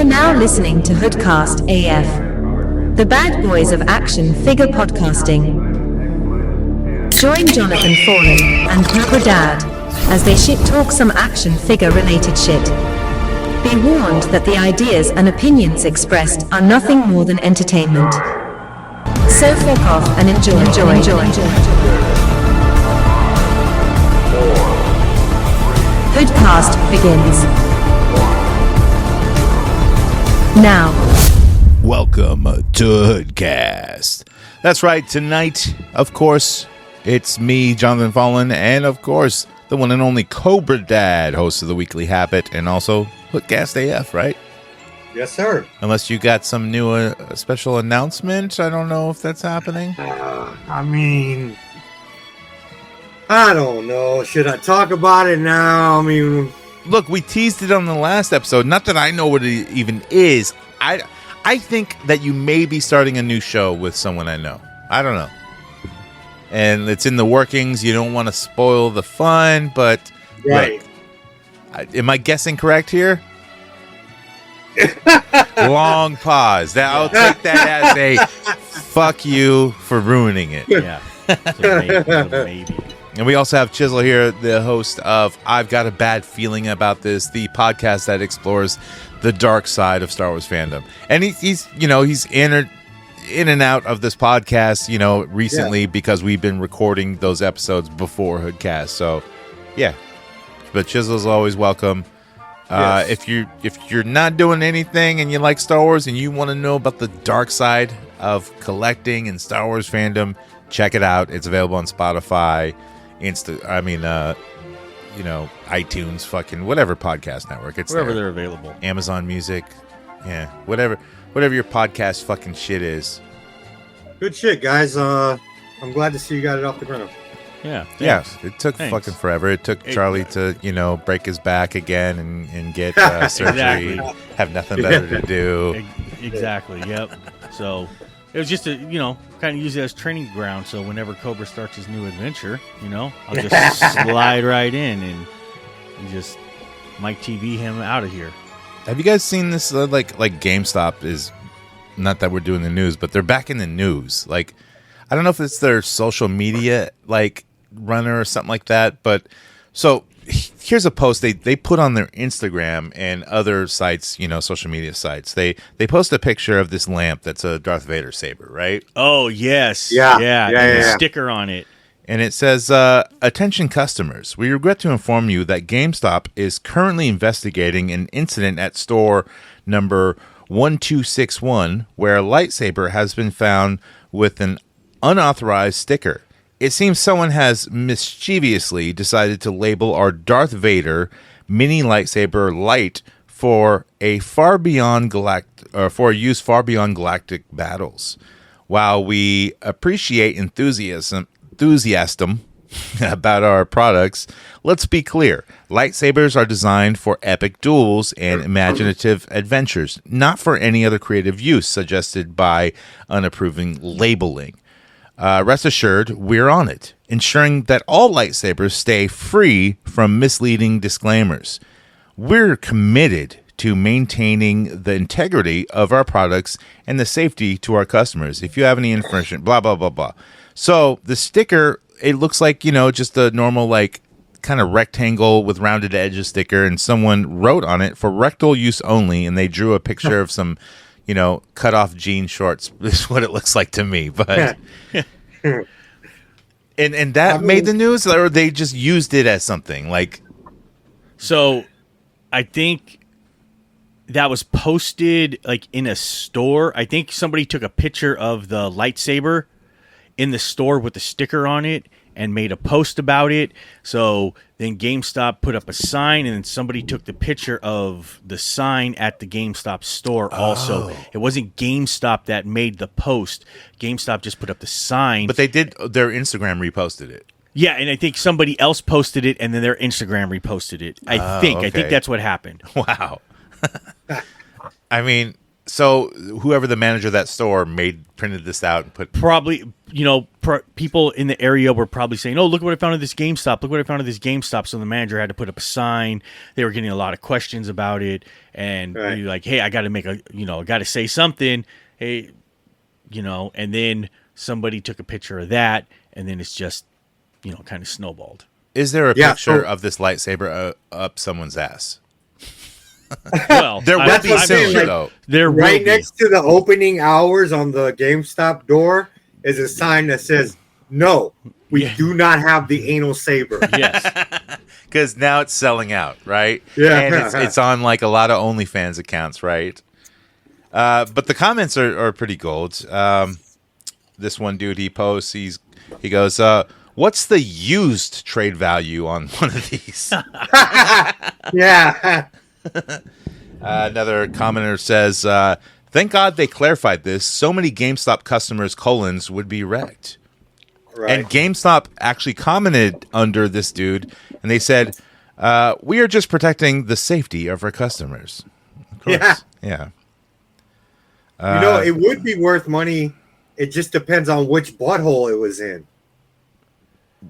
now listening to HoodCastAF, the bad boys of action figure podcasting. Join Jonathan Fallen and Cobra Dad as they shit talk some action figure related shit. Be warned that the ideas and opinions expressed are nothing more than entertainment. So fuck off and enjoy. HoodCast begins now. Welcome to HoodCast. That's right, tonight, of course, it's me, Jonathan Fallen, and of course, the one and only Cobra Dad, host of the Weekly Habit, and also HoodCastAF, right? Yes, sir. Unless you got some new special announcement. I don't know if that's happening. I don't know. Should I talk about it now? Look, we teased it on the last episode. Not that I know what it even is. I think that you may be starting a new show with someone I know. I don't know. And it's in the workings. You don't want to spoil the fun, but right. Look, am I guessing correct here? Long pause. I'll take that as a fuck you for ruining it. Yeah. So maybe. And we also have Chizzle here, the host of I've Got a Bad Feeling About This, the podcast that explores the dark side of Star Wars fandom. And he's in and out of this podcast, recently because we've been recording those episodes before HoodCast. So, yeah. But Chizzle's always welcome. Yes. If you're not doing anything and you like Star Wars and you want to know about the dark side of collecting and Star Wars fandom, check it out. It's available on Spotify, iTunes, fucking whatever podcast network. It's wherever there. They're available. Amazon Music, yeah, whatever your podcast fucking shit is. Good shit, guys. I'm glad to see you got it off the ground. Yeah. Yes, it took fucking forever. It took Charlie to, break his back again and get surgery. Exactly. Have nothing better to do. Exactly. Yep. So it was just kind of use it as training ground. So whenever Cobra starts his new adventure, I'll just slide right in and just Mike TV him out of here. Have you guys seen this? Like GameStop is, not that we're doing the news, but they're back in the news. Like, I don't know if it's their social media runner or something like that. But so here's a post they put on their Instagram and other sites, social media sites. They post a picture of this lamp that's a Darth Vader saber, right? Oh yes, yeah. Sticker on it. And it says, attention customers, we regret to inform you that GameStop is currently investigating an incident at store number 1261 where a lightsaber has been found with an unauthorized sticker. It seems someone has mischievously decided to label our Darth Vader mini lightsaber light for a use far beyond galactic battles. While we appreciate enthusiasm about our products, let's be clear. Lightsabers are designed for epic duels and imaginative adventures, not for any other creative use suggested by unapproving labeling. Rest assured, we're on it, ensuring that all lightsabers stay free from misleading disclaimers. We're committed to maintaining the integrity of our products and the safety to our customers. If you have any infringement, blah, blah, blah, blah. So the sticker, it looks like, just a normal, kind of rectangle with rounded edges sticker, and someone wrote on it for rectal use only, and they drew a picture of some, cut off jean shorts is what it looks like to me. But and that made the news, or they just used it as something like. So I think that was posted in a store. I think somebody took a picture of the lightsaber in the store with the sticker on it and made a post about it. So then GameStop put up a sign, and then somebody took the picture of the sign at the GameStop store also. It wasn't GameStop that made the post. GameStop just put up the sign. But they did, their Instagram reposted it. Yeah, and I think somebody else posted it, and then their Instagram reposted it. I think okay. that's what happened. Wow. I mean, So whoever the manager of that store printed this out and put. Probably, people in the area were probably saying, "Oh, look what I found at this GameStop! Look what I found at this GameStop!" So the manager had to put up a sign. They were getting a lot of questions about it, and you're like, "Hey, I got to make got to say something." Hey, and then somebody took a picture of that, and then it's just, kind of snowballed. Is there a picture of this lightsaber up someone's ass? Well, there will be soon, though. There will right be. next to the opening hours on the GameStop door is a sign that says, "No, we do not have the anal saber." Yes, because now it's selling out, right? Yeah, and it's on like a lot of OnlyFans accounts, right? But the comments are pretty gold. This one dude, he posts, he goes, "What's the used trade value on one of these?" Yeah. Another commenter says, "Thank God they clarified this. So many GameStop customers' colons would be wrecked." Right. And GameStop actually commented under this dude, and they said, "We are just protecting the safety of our customers." Of course. Yeah. It would be worth money. It just depends on which butthole it was in.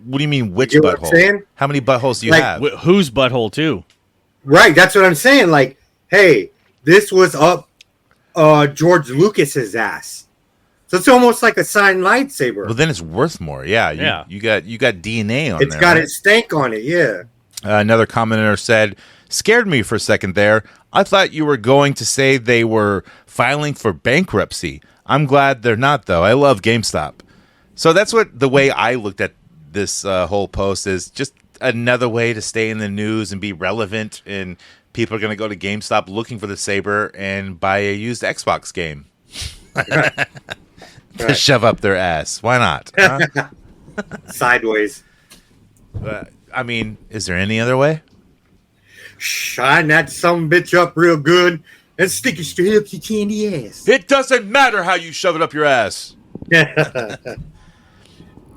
What do you mean, which You get what I'm saying? butthole? How many buttholes do you Like, have? Whose butthole too? Right, that's what I'm saying. Like, hey, this was up George Lucas's ass. So it's almost like a signed lightsaber. Well, then it's worth more. Yeah. You got DNA on It's there. got right? its stank on it, yeah. Another commenter said, "Scared me for a second there. I thought you were going to say they were filing for bankruptcy. I'm glad they're not, though. I love GameStop." So that's the way I looked at this whole post is just another way to stay in the news and be relevant. And people are going to go to GameStop looking for the saber and buy a used Xbox game to shove up their ass. Why not? Huh? Sideways. I mean, is there any other way? Shine that some bitch up real good and stick it straight up your candy ass. It doesn't matter how you shove it up your ass.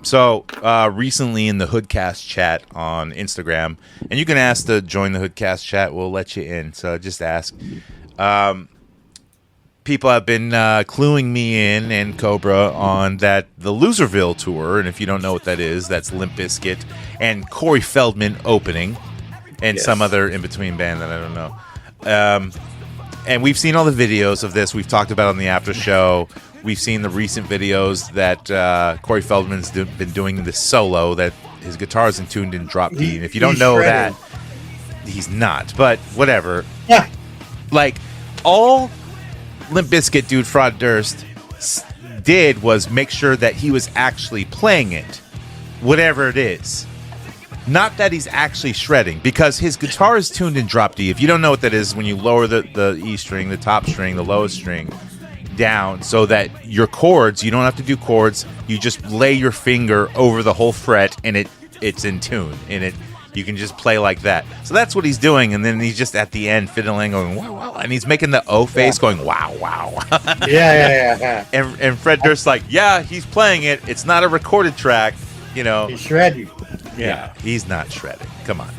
So, recently in the HoodCast chat on Instagram, and you can ask to join the HoodCast chat, we'll let you in. So just ask. People have been cluing me in and Cobra on the Loserville tour, and if you don't know what that is, that's Limp Bizkit and Corey Feldman opening, and some other in-between band that I don't know. And we've seen all the videos of this. We've talked about it on the after show. We've seen the recent videos that Corey Feldman's been doing this solo, that his guitar is tuned in drop D. And if you don't know shredded. that, he's not. But whatever. Yeah. Like, all Limp Bizkit dude Fraud Durst did was make sure that he was actually playing it, whatever it is. Not that he's actually shredding, because his guitar is tuned in drop D. If you don't know what that is, when you lower the E string, the top string, the lowest string down, so that your chords, you don't have to do chords, you just lay your finger over the whole fret and it's in tune, and you can just play like that. So that's what he's doing, and then he's just at the end fiddling, going wow, wow, and he's making the O face, going wow, wow. Yeah. And Fred Durst's like, yeah, he's playing it. It's not a recorded track, He's shredded. Yeah, he's not shredding. Come on.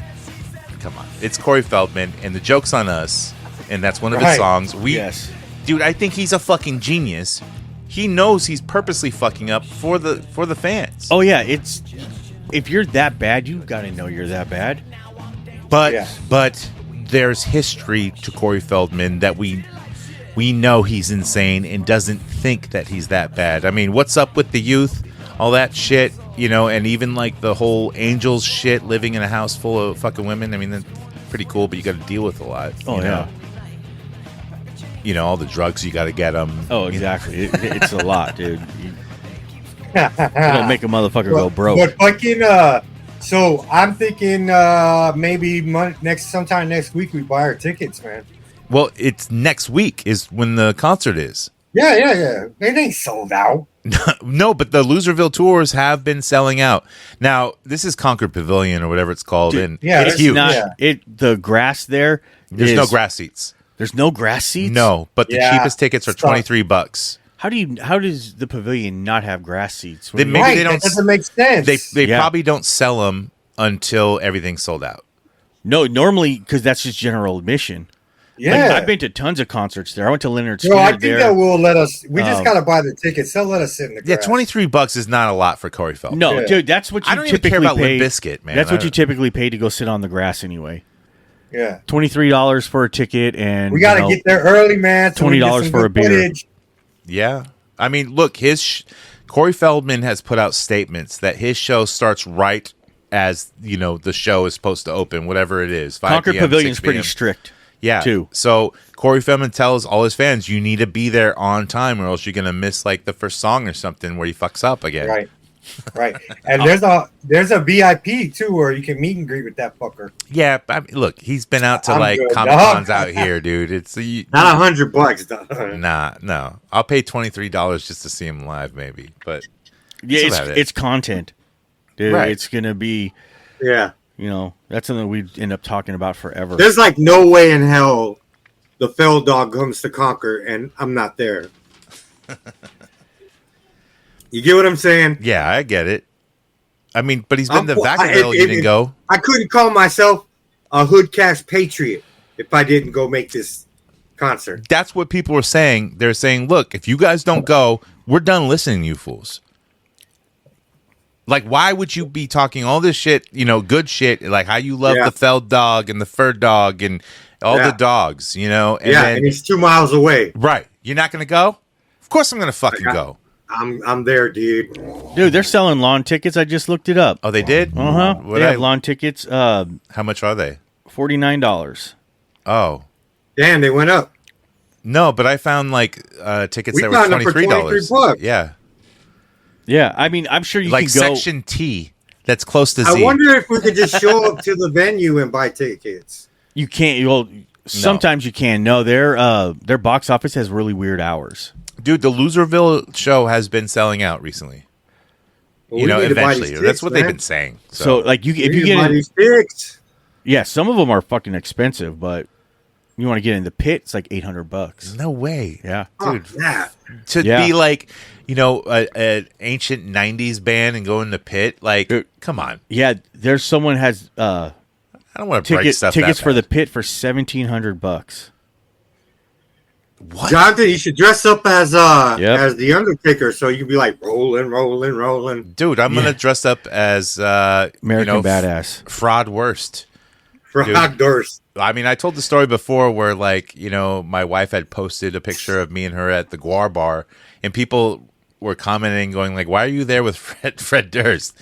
It's Corey Feldman, and the joke's on us, and that's one of his songs. Dude, I think he's a fucking genius. He knows he's purposely fucking up for the fans. Oh yeah, if you're that bad, you gotta know you're that bad. But there's history to Corey Feldman that we know he's insane and doesn't think that he's that bad. I mean, what's up with the youth? All that shit, and even like the whole angels shit, living in a house full of fucking women. I mean, that's pretty cool, but you got to deal with a lot. Oh yeah. All the drugs you got to get them. Oh, exactly. It's a lot, dude. It'll make a motherfucker go broke. But fucking, so I'm thinking maybe sometime next week we buy our tickets, man. Well, it's next week is when the concert is. Yeah. It ain't sold out. No, but the Loserville tours have been selling out. Now, this is Concord Pavilion or whatever it's called. Dude, and yeah, it's huge. The grass there. There's no grass seats. There's no grass seats? No, but the cheapest tickets are $23. How does the pavilion not have grass seats? Maybe they don't. That doesn't make sense. They probably don't sell them until everything's sold out. No, normally, because that's just general admission. Yeah, Like, I've been to tons of concerts there. I went to Leonard no, Skinner I think there. that will let us. We just gotta buy the tickets. They'll let us sit in the grass. Yeah, $23 is not a lot for Corey Feldman. No, Yeah. dude, that's what you I don't even typically care about pay. Limp Bizkit, man. That's what you typically pay to go sit on the grass anyway. Yeah, $23 for a ticket, and we gotta get there early, man. So we can get $20 some for good a beer. footage. Yeah. I mean, look, Corey Feldman has put out statements that his show starts right as, the show is supposed to open, whatever it is. 5 Concord p.m., Pavilion's 6 p.m. pretty strict. Yeah. too. So Corey Feldman tells all his fans, you need to be there on time or else you're going to miss like the first song or something where he fucks up again. Right. And there's a VIP too where you can meet and greet with that fucker. Yeah. I mean, look, he's been out to I'm like good, Comic Cons dog. out here, dude. It's Not $100, dog. Nah, no. I'll pay $23 just to see him live, maybe. But Yeah, that's about it. it's content, dude. Right. It's gonna be, Yeah. that's something we'd end up talking about forever. There's like no way in hell the Fell Dog comes to Conquer and I'm not there. You get what I'm saying? yeah, I get it. I mean, but he's been to I'm- Vacaville. You didn't go. I couldn't call myself a HoodCast patriot if I didn't go make this concert. That's what people were saying. They're saying, look, if you guys don't go, we're done listening to you fools. Like, why would you be talking all this shit, good shit, like how you love Yeah. the Feld dog and the Fur dog and all the dogs, And And he's 2 miles away. right. You're not going to go? Of course I'm going to fucking go. I'm there, dude. Dude, they're selling lawn tickets. I just looked it up. Oh, they did? They have lawn tickets. How much are they? $49. Oh. Damn, they went up. No, but I found like tickets We that were found them for $23. $23. Yeah. Yeah, I mean, I'm sure you Like can go. Section T. That's close to Z. I wonder if we could just show up to the venue and buy tickets. You can't. Well, sometimes you can. No, their box office has really weird hours. Dude, the Loserville show has been selling out recently. Well, we need to buy Eventually. these That's tickets, what they've man. been saying. So, like, if We you need to get buy in, these tickets. yeah, some of them are fucking expensive, but you want to get in the pit, it's like $800. No way. Yeah, Dude, Yeah. to Yeah. be like, an ancient 90s band and go in the pit, like, Dude. come on. yeah. There's someone has I don't want to break stuff tickets that for the bad. pit for $1,700. What? Jonathan, you should dress up as Yep. as the Undertaker, so you'd be like rolling. Dude, I'm going to dress up as, American Badass. Fraud Worst. Frog Durst. I mean, I told the story before where, like, my wife had posted a picture of me and her at the Guar Bar, and people were commenting, going, like, why are you there with Fred Durst?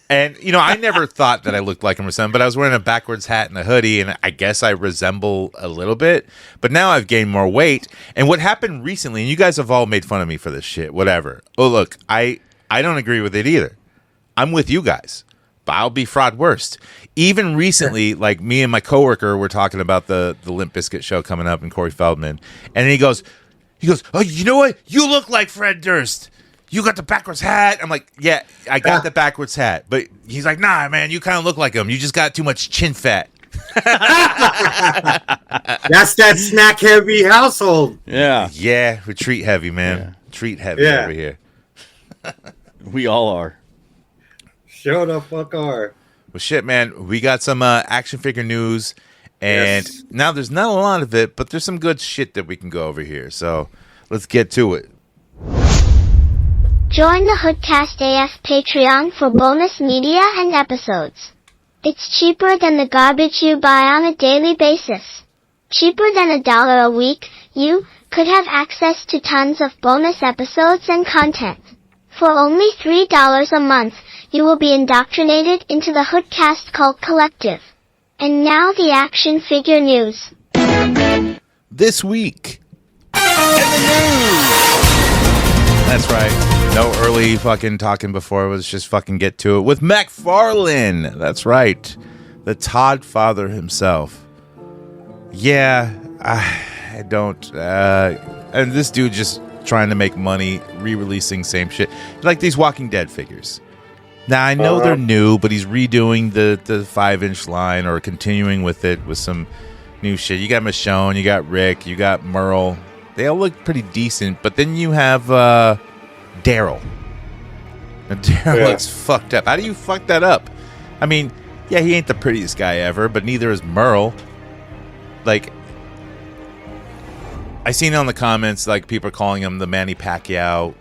And, I never thought that I looked like him or something, but I was wearing a backwards hat and a hoodie, and I guess I resemble a little bit. But now I've gained more weight. And what happened recently, and you guys have all made fun of me for this shit, whatever. Oh, look, I don't agree with it either. I'm with you guys. But I'll be Fraud Worst. Even recently, like me and my coworker were talking about the Limp Bizkit show coming up and Corey Feldman. And he goes, oh, you know what? You look like Fred Durst. You got the backwards hat. I'm like, yeah, I got the backwards hat. But he's like, nah, man, you kind of look like him. You just got too much chin fat. That's that snack heavy household. Yeah, Yeah, we treat heavy, man. Yeah. Treat heavy Yeah. over here. we all are. Show the fuck are. Well, shit, man, we got some action figure news. And Yes. now there's not a lot of it, but there's some good shit that we can go over here. So let's get to it. Join the HoodCastAF Patreon for bonus media and episodes. It's cheaper than the garbage you buy on a daily basis. Cheaper than $1 a week, you could have access to tons of bonus episodes and content. For only $3 a month, you will be indoctrinated into the HoodCast cult collective. And now the action figure news. This week in the news. That's right. No early fucking talking before. Let's just fucking get to it with McFarlane. That's right. The Todd father himself. Yeah, I don't. And this dude just trying to make money, re-releasing same shit. Like these Walking Dead figures. Now, I know they're new, but he's redoing the 5-inch line or continuing with it with some new shit. You got Michonne, you got Rick, you got Merle. They all look pretty decent, but then you have Daryl. Now, Daryl looks fucked up. How do you fuck that up? I mean, yeah, he ain't the prettiest guy ever, but neither is Merle. Like, I seen on the comments like people are calling him the Manny Pacquiao,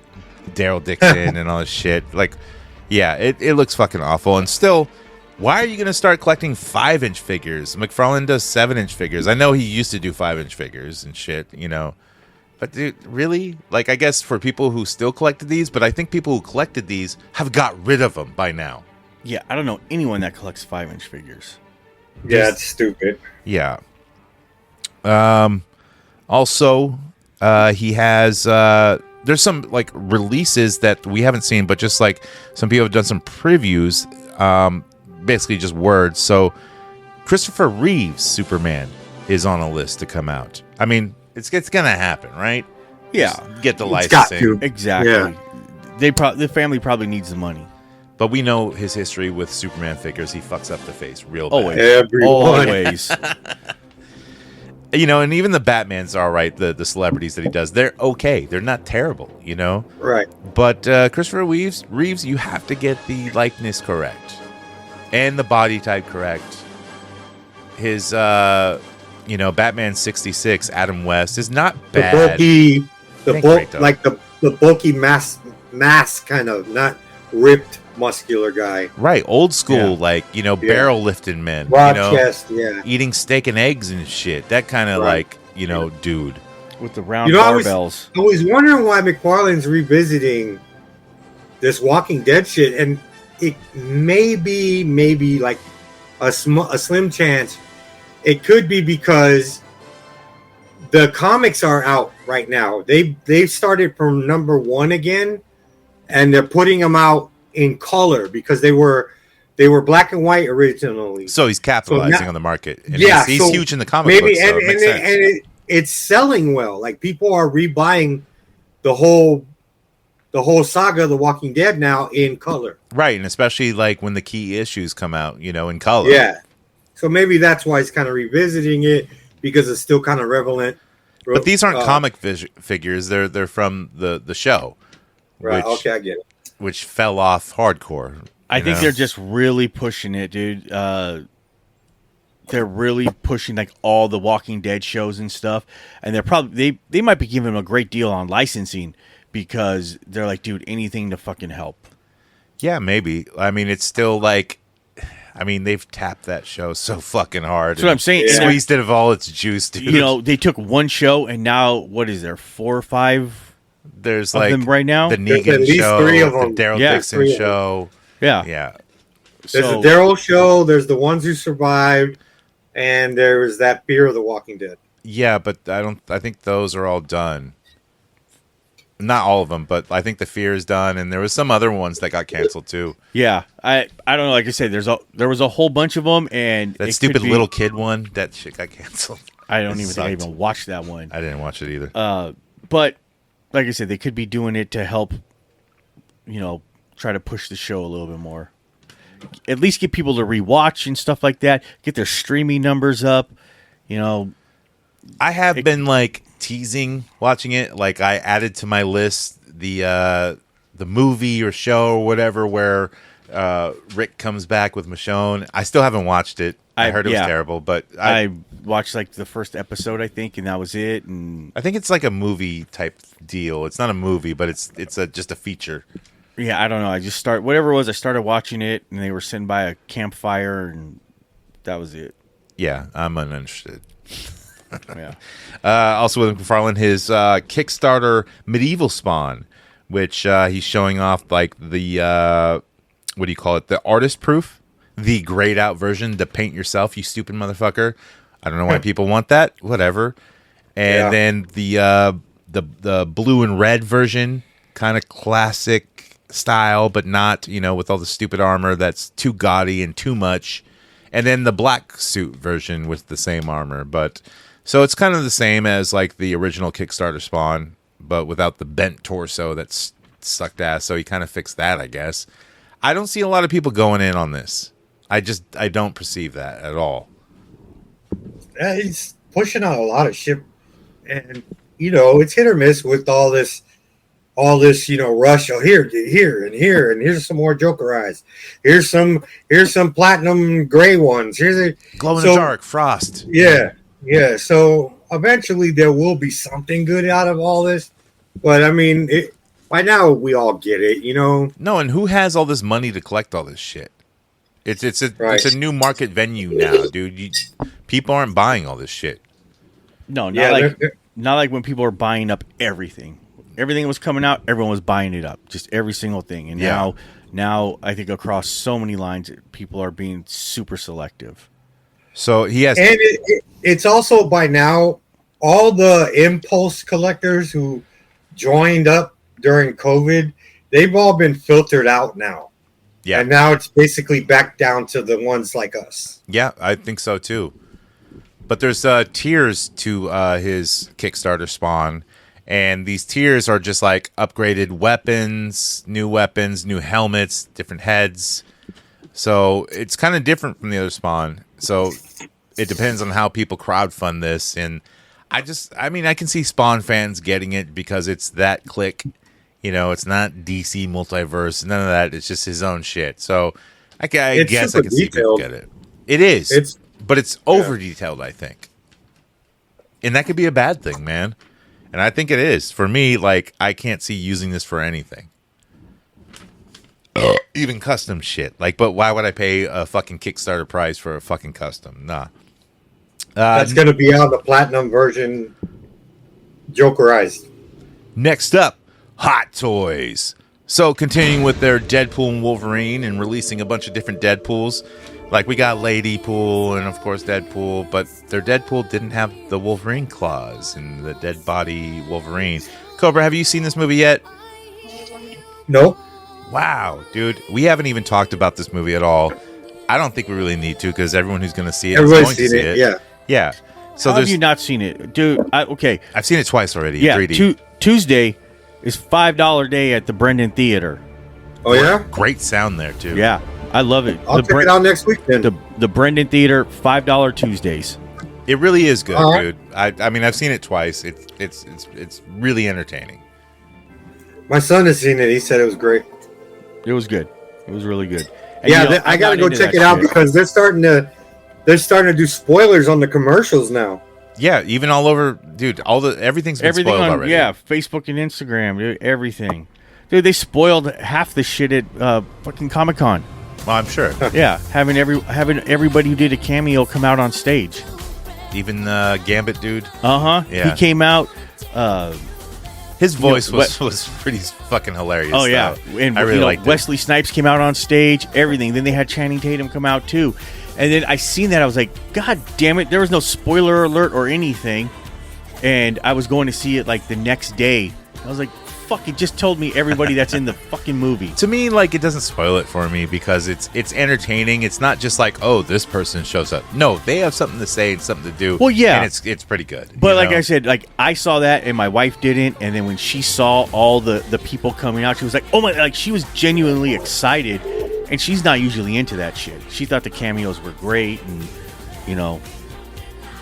Daryl Dixon, and all this shit. Like, yeah, it looks fucking awful. And still, why are you gonna start collecting 5-inch figures? McFarlane does 7-inch figures. I know he used to do 5-inch figures and shit, you know. But dude, really? Like, I guess for people who still collected these, but I think people who collected these have got rid of them by now. Yeah, I don't know anyone that collects 5-inch figures. Yeah, it's stupid. Yeah. Also, he has there's some like releases that we haven't seen, but just like some people have done some previews, basically just words. So Christopher Reeve's Superman is on a list to come out. I mean, it's gonna happen, right? Yeah, Just get the It's got licensing. to. exactly. Yeah. The family probably needs the money. But we know his history with Superman figures. He fucks up the face real bad. Always. Everyone. Always. You know, and even the Batmans are all right. The celebrities that he does, they're okay. They're not terrible, you know. Right. But Christopher Reeves, you have to get the likeness correct and the body type correct. His, Batman 66, Adam West is not bad. The Thank bulk, you, like the bulky mass kind of, not ripped muscular guy. Right, old school, Yeah. barrel lifting men, Broad chest, yeah. eating steak and eggs and shit. That kind of Right. dude. With the round I was barbells. wondering why McFarlane's revisiting this Walking Dead shit, and it may be like a slim chance. It could be because the comics are out right now. They've started from #1 again, and they're putting them out in color because they were black and white originally. So he's capitalizing So now- on the market. And Yeah, he's so huge in the comic maybe books, so it makes sense. it's selling well. Like people are rebuying the whole saga of The Walking Dead now in color. Right, and especially like when the key issues come out, in color. Yeah, so maybe that's why he's kind of revisiting it because it's still kind of relevant. But these aren't comic figures; they're from the show, Right? which, Okay, I get it. which fell off hardcore. I think know? they're just really pushing it, dude. They're really pushing like all the Walking Dead shows and stuff, and they're probably they might be giving them a great deal on licensing because they're like, dude, anything to fucking help. Yeah, maybe. I mean, it's still like, they've tapped that show so fucking hard. That's what I'm saying. and Yeah. Squeezed it of all its juice, dude. They took one show and now what is there 4 or 5 There's of like them right now? the There's Negan at least show, 3 of the them. Daryl Yeah, Dixon 3 of them. show. Yeah. Yeah. There's So the Daryl show. There's the ones who survived, and there was that Fear of the Walking Dead. Yeah, but I think those are all done. Not all of them, but I think the Fear is done, and there was some other ones that got canceled too. yeah, I don't know. Like I said, there was a whole bunch of them, and That it stupid could be- little kid one, that shit got canceled. I don't even think I sucked. even watched that one. I didn't watch it either. But like I said, they could be doing it to help, try to push the show a little bit more. At least get people to rewatch and stuff like that. Get their streaming numbers up. I have been like teasing watching it. Like I added to my list the movie or show or whatever where Rick comes back with Michonne. I still haven't watched it. I heard it was terrible, but I watched like the first episode, I think, and that was it. And I think it's like a movie type deal. It's not a movie, but it's just a feature. yeah, I don't know. I just whatever it was. I started watching it, and they were sitting by a campfire, and that was it. Yeah, I'm uninterested. Yeah. Also with McFarlane, his Kickstarter Medieval Spawn, which he's showing off like the what do you call it? The artist proof, the grayed out version, the paint yourself, you stupid motherfucker. I don't know why people want that. Whatever. And then the blue and red version, kind of classic style, but not with all the stupid armor that's too gaudy and too much. And then the black suit version with the same armor, but. So it's kind of the same as like the original Kickstarter Spawn, but without the bent torso that's sucked ass. So he kind of fixed that, I guess. I don't see a lot of people going in on this. I don't perceive that at all. He's pushing out a lot of shit, and it's hit or miss with all this rush. Oh, here, and here's some more Joker eyes. Here's some platinum gray ones. Here's a Glow in the dark, Frost. Yeah. So eventually there will be something good out of all this. But I mean, by now we all get it, you know. No, and who has all this money to collect all this shit? It's Right. a new market venue now, dude. People aren't buying all this shit. No, not Yeah, like they're- not like when people were buying up everything. Everything that was coming out, everyone was buying it up, just every single thing. And Yeah. now I think across so many lines, people are being super selective. So he has. And it's also by now all the impulse collectors who joined up during COVID, they've all been filtered out now. Yeah. And now it's basically back down to the ones like us. Yeah, I think so too. But there's tiers to his Kickstarter spawn, and these tiers are just like upgraded weapons, new helmets, different heads. So it's kind of different from the other spawn. So it depends on how people crowdfund this, and I can see Spawn fans getting it because it's that click. You know, it's not DC multiverse, none of that. It's just his own shit. So I guess I super can see people detailed. get it. It is, but it's over detailed, I think, and that could be a bad thing, man. And I think it is for me. Like, I can't see using this for anything, even custom shit. Like, but why would I pay a fucking Kickstarter price for a fucking custom? Nah. That's going to be on the platinum version, Jokerized. Next up, Hot Toys. So continuing with their Deadpool and Wolverine and releasing a bunch of different Deadpools. Like, we got Lady Pool and, of course, Deadpool. But their Deadpool didn't have the Wolverine claws and the dead body Wolverine. Cobra, have you seen this movie yet? Nope. Wow, dude. We haven't even talked about this movie at all. I don't think we really need to because everyone who's going to see it is Everybody's going to seen see it, it. yeah. Yeah. So How have you not seen it, dude? Okay, I've seen it twice already. yeah. 3D. Tuesday is $5 day at the Brendan Theater. Oh, yeah? Great sound there too. Yeah, I love it. I'll check it out next week then. The Brendan Theater, $5 Tuesdays. It really is good, All right. dude. I mean, I've seen it twice. It's really entertaining. My son has seen it. He said it was great. It was good. It was really good. And, Yeah, you know, I I'm got to not go into check that it out shit. because they're starting to do spoilers on the commercials now. Yeah, even all over, dude. Everything's been Everything spoiled on already. Facebook and Instagram, dude, everything. Dude, they spoiled half the shit at fucking Comic-Con. Well, I'm sure. Yeah, having everybody who did a cameo come out on stage. Even Gambit, dude. Yeah. He came out. His voice know, was pretty fucking hilarious. Oh yeah, though. and I really liked it. Wesley Snipes came out on stage. Everything. Then they had Channing Tatum come out too. And then I seen that I was like, God damn it! There was no spoiler alert or anything. And I was going to see it like the next day. I was like, fuck! It just told me everybody that's in the fucking movie. To me, like, it doesn't spoil it for me because it's entertaining. It's not just like, oh, this person shows up. No, they have something to say and something to do. Well, yeah. and it's pretty good. But you like know? I said, like I saw that and my wife didn't, and then when she saw all the people coming out, she was like, "Oh my!" Like she was genuinely excited, and she's not usually into that shit. She thought the cameos were great, and you know,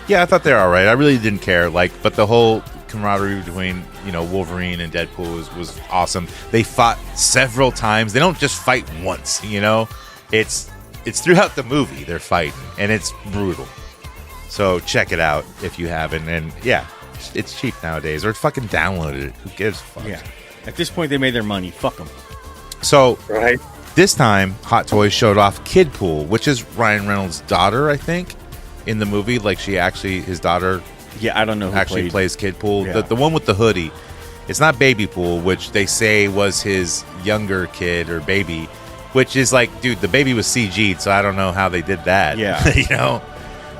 Yeah, I thought they were all right. I really didn't care. Like, but the whole camaraderie between Wolverine and Deadpool was awesome. They fought several times. They don't just fight once. It's throughout the movie they're fighting, and it's brutal. So check it out if you haven't. And yeah, it's cheap nowadays, or fucking download it. Who gives a fuck? yeah. At this point, they made their money. Fuck them. So Right. this time, Hot Toys showed off Kidpool, which is Ryan Reynolds' daughter, I think, in the movie. Like his daughter Yeah, I don't know who actually plays Kidpool. Yeah. The one with the hoodie. It's not Baby Pool, which they say was his younger kid or baby, which is like, dude, the baby was CG'd, so I don't know how they did that. Yeah.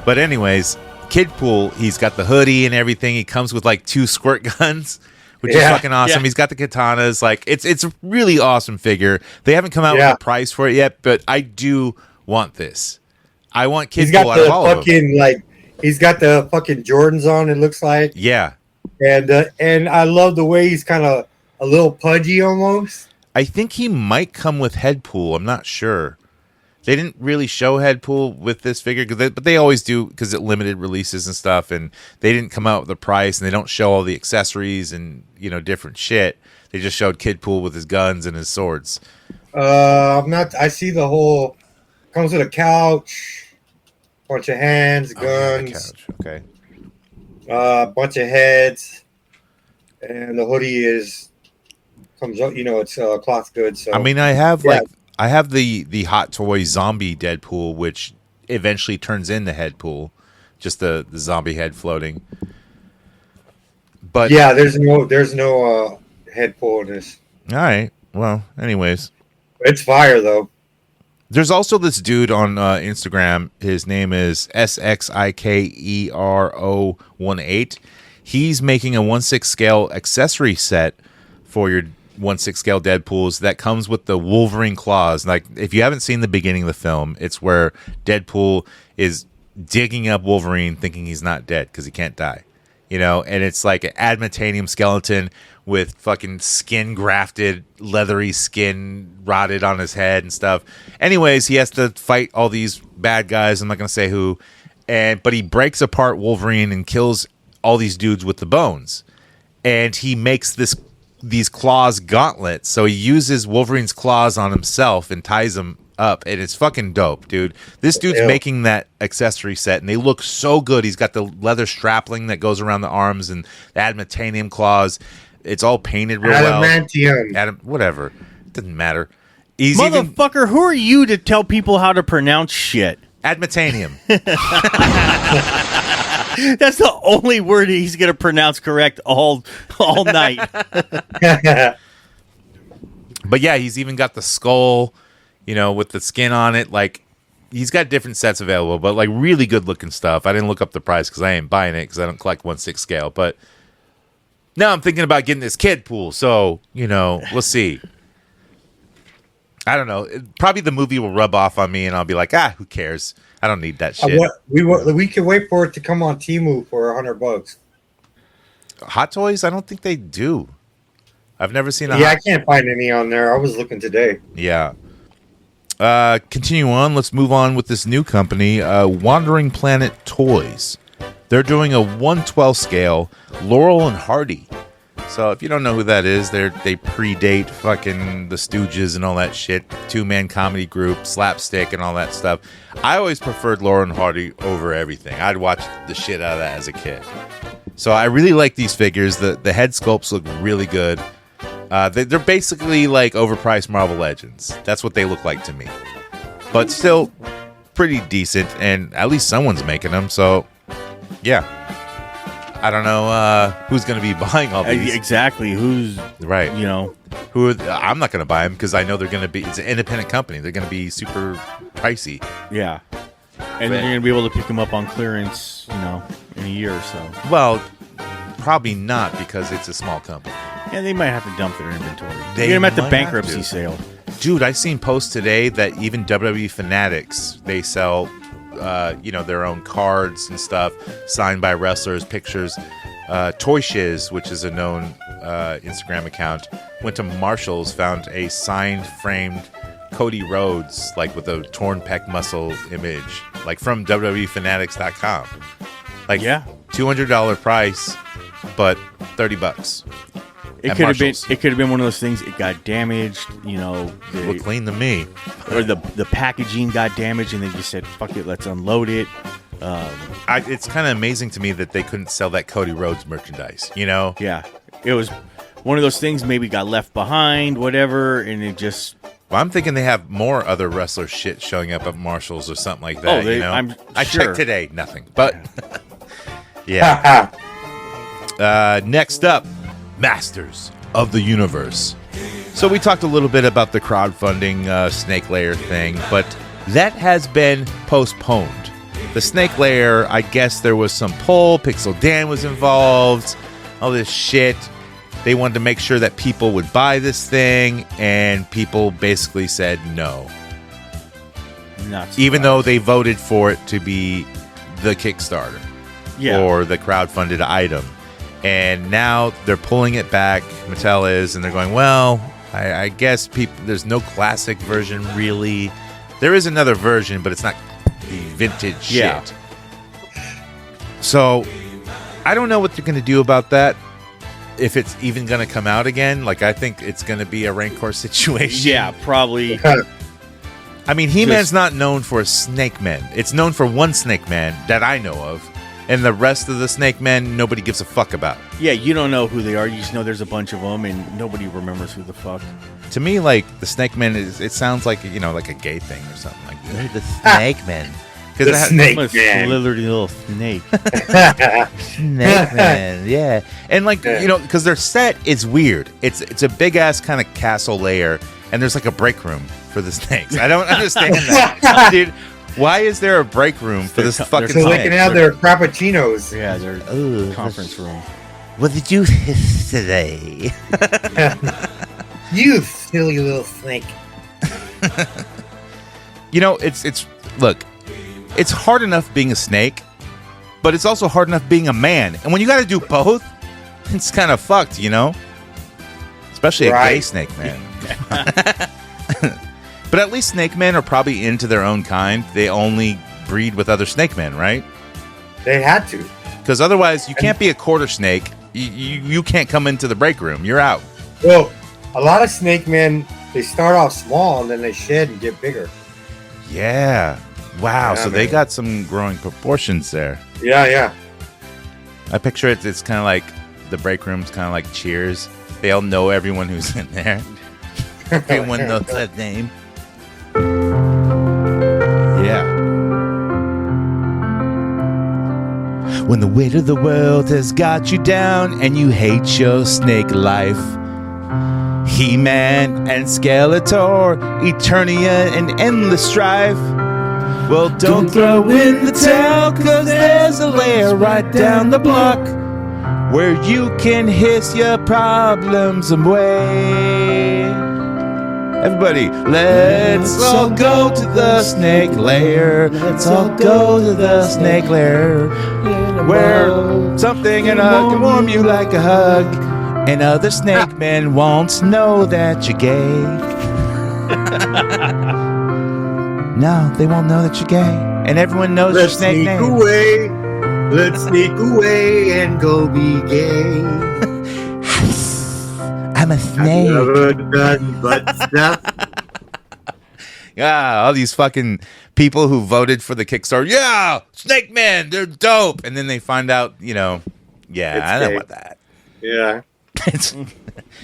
But anyways, Kidpool, he's got the hoodie and everything. He comes with like 2 squirt guns, which is Yeah. fucking awesome. Yeah. He's got the katanas. Like, it's a really awesome figure. They haven't come out Yeah. with a price for it yet, but I do want this. I want He's Kidpool got out of the all of them. fucking he's got the fucking Jordans on. It looks like, Yeah. and I love the way he's kind of a little pudgy almost. I think he might come with Headpool. I'm not sure. They didn't really show Headpool with this figure, but they always do because it limited releases and stuff. And they didn't come out with a price, and they don't show all the accessories and different shit. They just showed Kidpool with his guns and his swords. I'm not. I see the whole comes with a couch, bunch of hands, Oh, yeah, the guns. couch. Okay. A bunch of heads, and the hoodie comes up. It's cloth good. So I mean, I have the Hot Toy zombie Deadpool, which eventually turns into Headpool, just the zombie head floating. But yeah, there's no head pull in this. All right. Well, anyways, It's fire though. there's also this dude on Instagram. His name is SXIKERO18. He's making a 1/6 scale accessory set for your 1/6 scale Deadpools that comes with the Wolverine claws. Like, if you haven't seen the beginning of the film, it's where Deadpool is digging up Wolverine thinking he's not dead because he can't die. And it's like an adamantium skeleton with fucking skin grafted, leathery skin rotted on his head and stuff. Anyways, he has to fight all these bad guys. I'm not going to say who. But he breaks apart Wolverine and kills all these dudes with the bones. And he makes these claws gauntlets. So he uses Wolverine's claws on himself and ties them up, and it's fucking dope, dude. This dude's making that accessory set, and they look so good. He's got the leather strapling that goes around the arms and the adamantium claws. It's all painted real Adamantium. well. Whatever. It doesn't matter. Motherfucker, who are you to tell people how to pronounce shit? Adamantium. That's the only word he's going to pronounce correct all night. But yeah, he's even got the skull, with the skin on it. Like, he's got different sets available, but like really good looking stuff. I didn't look up the price because I ain't buying it because I don't collect 1/6 scale. But now I'm thinking about getting this kid pool. So, we'll see. I don't know. Probably the movie will rub off on me and I'll be like, who cares? I don't need that shit. We can wait for it to come on Temu for $100. Hot Toys? I don't think they do. I've never seen I can't find any on there. I was looking today. Yeah. Continue on. Let's move on with this new company, Wandering Planet Toys. They're doing a 1/12 scale Laurel and Hardy. So if you don't know who that is, they predate fucking the Stooges and all that shit. 2-man comedy group, slapstick and all that stuff. I always preferred Laurel and Hardy over everything. I'd watch the shit out of that as a kid. So I really like these figures. The head sculpts look really good. They're basically like overpriced Marvel Legends. That's what they look like to me. But still pretty decent, and at least someone's making them. So, yeah. I don't know who's going to be buying all these. Exactly. Who's, right. I'm not going to buy them because I know they're going to be, it's an independent company. They're going to be super pricey. Yeah. And you're going to be able to pick them up on clearance, in a year or so. Well, probably not because it's a small company. Yeah, they might have to dump their inventory. They get them at the might bankruptcy have to. sale. Dude, I seen posts today that even WWE Fanatics, they sell, their own cards and stuff signed by wrestlers, pictures. Toy Shiz, which is a known Instagram account, went to Marshall's, found a signed, framed Cody Rhodes, like with a torn pec muscle image, like from WWEFanatics.com. Like, yeah, $200 price, but $30. It could have been one of those things. It got damaged, Look clean to me. Or the packaging got damaged, and they just said, "Fuck it, let's unload it." It's kind of amazing to me that they couldn't sell that Cody Rhodes merchandise. Yeah, it was one of those things. Maybe got left behind, whatever, and it just. Well, I'm thinking they have more other wrestler shit showing up at Marshalls or something like that. I checked today, nothing. But yeah. Next up. Masters of the Universe. So we talked a little bit about the crowdfunding Snake Layer thing, but that has been postponed. The Snake Layer, I guess there was some pull, Pixel Dan was involved, all this shit. They wanted to make sure that people would buy this thing, and people basically said no. Even though they voted for it to be the Kickstarter or the crowdfunded item. And now they're pulling it back. Mattel is, and they're going, well, I guess there's no classic version really. There is another version, but it's not the vintage shit. So I don't know what they're going to do about that. If it's even going to come out again. Like, I think it's going to be a Rancor situation. Yeah, probably. I mean, He-Man's not known for Snake Men. It's known for one Snake Man that I know of. And the rest of the snake men, nobody gives a fuck about. Yeah, you don't know who they are. You just know there's a bunch of them, and nobody remembers who the fuck. To me, like, the snake men, it sounds like, like a gay thing or something like that. They're the snake men. The snake I'm a man. slithery little snake. Snake men, yeah. And, like, because their set is weird. It's a big-ass kind of castle layer, and there's, like, a break room for the snakes. I don't understand that. Dude, why is there a break room for this fucking So they can snake? have their frappuccinos. Yeah, their Ooh, conference room. What did you hiss today? You silly little snake. Look, it's hard enough being a snake, but it's also hard enough being a man. And when you got to do both, it's kind of fucked, Especially a gay Right. snake man. But at least snake men are probably into their own kind. They only breed with other snake men, right? They had to. Because otherwise, you can't be a quarter snake. You can't come into the break room. You're out. Well, a lot of snake men, they start off small and then they shed and get bigger. Yeah. Wow. Yeah, So they man. got some growing proportions there. Yeah. I picture it's kind of like the break room's kind of like Cheers. They all know everyone who's in there. Everyone knows that name. Yeah. When the weight of the world has got you down and you hate your snake life, He-Man and Skeletor, Eternia and endless strife. Well, don't throw in the towel, cause there's a lair right down the block where you can hiss your problems away. Everybody, let's all go to the snake lair. Let's all go to the snake lair, where something in a hug can warm you like a hug, and other snake men won't know that you're gay. No, they won't know that you're gay, and everyone knows your Let's snake sneak name. away. Let's sneak away and go be gay. I'm a I've snake. never done but stuff. Yeah, all these fucking people who voted for the Kickstarter. Yeah, Snake Men, they're dope. And then they find out, yeah, It's I don't gay. want that. Yeah.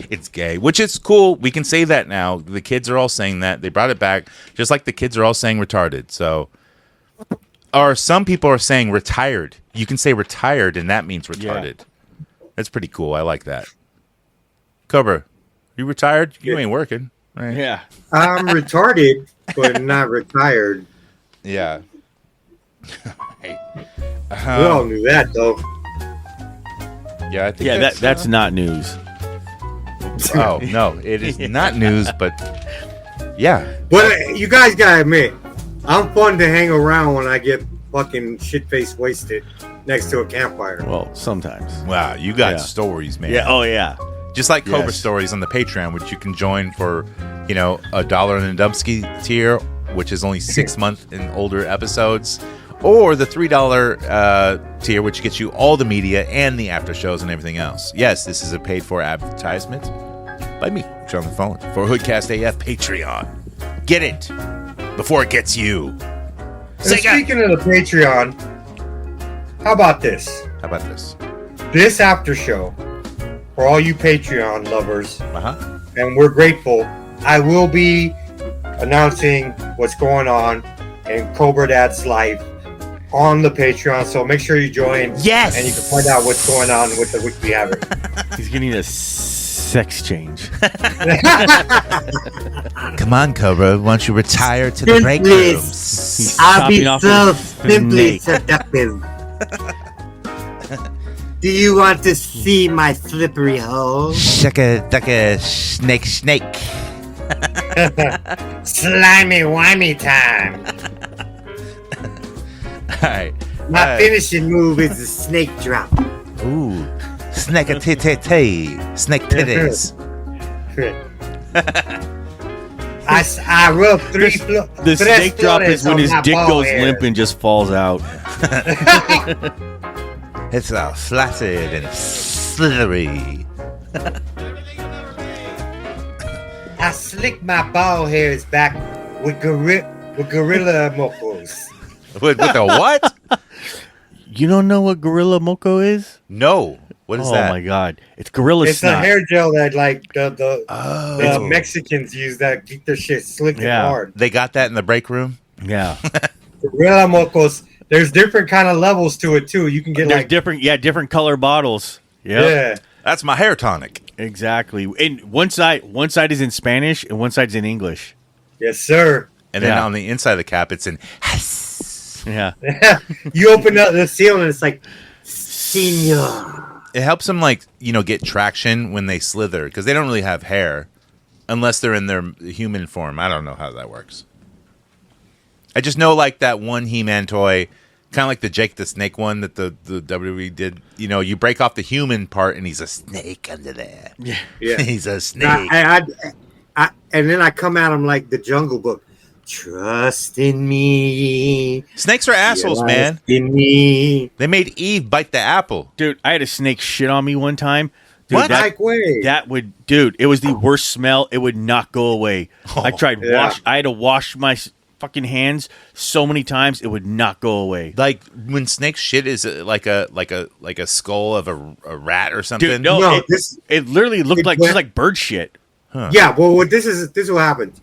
It's gay, which is cool. We can say that now. The kids are all saying that. They brought it back, just like the kids are all saying retarded. So, or some people are saying retired. You can say retired, and that means retarded. That's pretty cool. I like that. Cobra, you retired? You ain't working, right? Yeah. I'm retarded, but not retired. Yeah. Hey. We all knew that, though. Yeah, I think Yeah, that's not news. Oh, no, it is not news, but yeah. But you guys gotta admit, I'm fun to hang around when I get fucking shit-faced wasted next to a campfire. Well, sometimes. Wow, you got Yeah. stories, man. Yeah. Oh, yeah. Just like Cobra Yes. Stories on the Patreon, which you can join for, $1 in a Dumpsky tier, which is only 6 month and older episodes, or the $3 tier, which gets you all the media and the after shows and everything else. Yes, this is a paid for advertisement by me, John the Phone, for HoodCastAF Patreon. Get it before it gets you. And Sega! speaking of the Patreon, how about this? How about this? This after show, for all you Patreon lovers, Uh-huh. and we're grateful, I will be announcing what's going on in Cobra Dad's life on the Patreon. So make sure you join. Yes! And you can find out what's going on with the weekly habit. He's getting a sex change. Come on, Cobra. Why don't you retire to the break Simply. rooms? He's I'll be chopping off so his simply snake. seductive. Do you want to see my slippery hole? Shucka ducka snake. Slimy wimey time. All right. My finishing move is the snake drop. Ooh. Snake a titty. Snake titties. I rub three The snake drop is when his dick goes limp and just falls out. It's all flaccid and slithery. I slick my ball hairs back with gorilla mofos. With the what? You don't know what gorilla moco is? No. What is that? Oh my god, it's gorilla It's snot. a hair gel that like the Mexicans use that keep their shit slick and hard. They got that in the break room? Yeah. Gorilla mocos. There's different kind of levels to it too. You can get like different color bottles. Yep. Yeah. That's my hair tonic. Exactly. And one side is in Spanish and one side's in English. Yes, sir. And then on the inside of the cap, it's in. Yeah. You open up the seal and it's like, Senor. It helps them get traction when they slither because they don't really have hair unless they're in their human form. I don't know how that works. I just know that one He-Man toy, kind of like the Jake the Snake one that the WWE did. You break off the human part and he's a snake under there. Yeah. He's a snake. And then I come at him like the Jungle Book. Trust in me. Snakes are assholes, man. In me. They made Eve bite the apple. Dude, I had a snake shit on me one time. Dude, What? It was the worst smell. It would not go away. I tried I had to wash my fucking hands so many times it would not go away. Like when snake shit is like a skull of a rat or something. Dude, no, it literally looked just like bird shit. Huh. Yeah, well, this is what happens.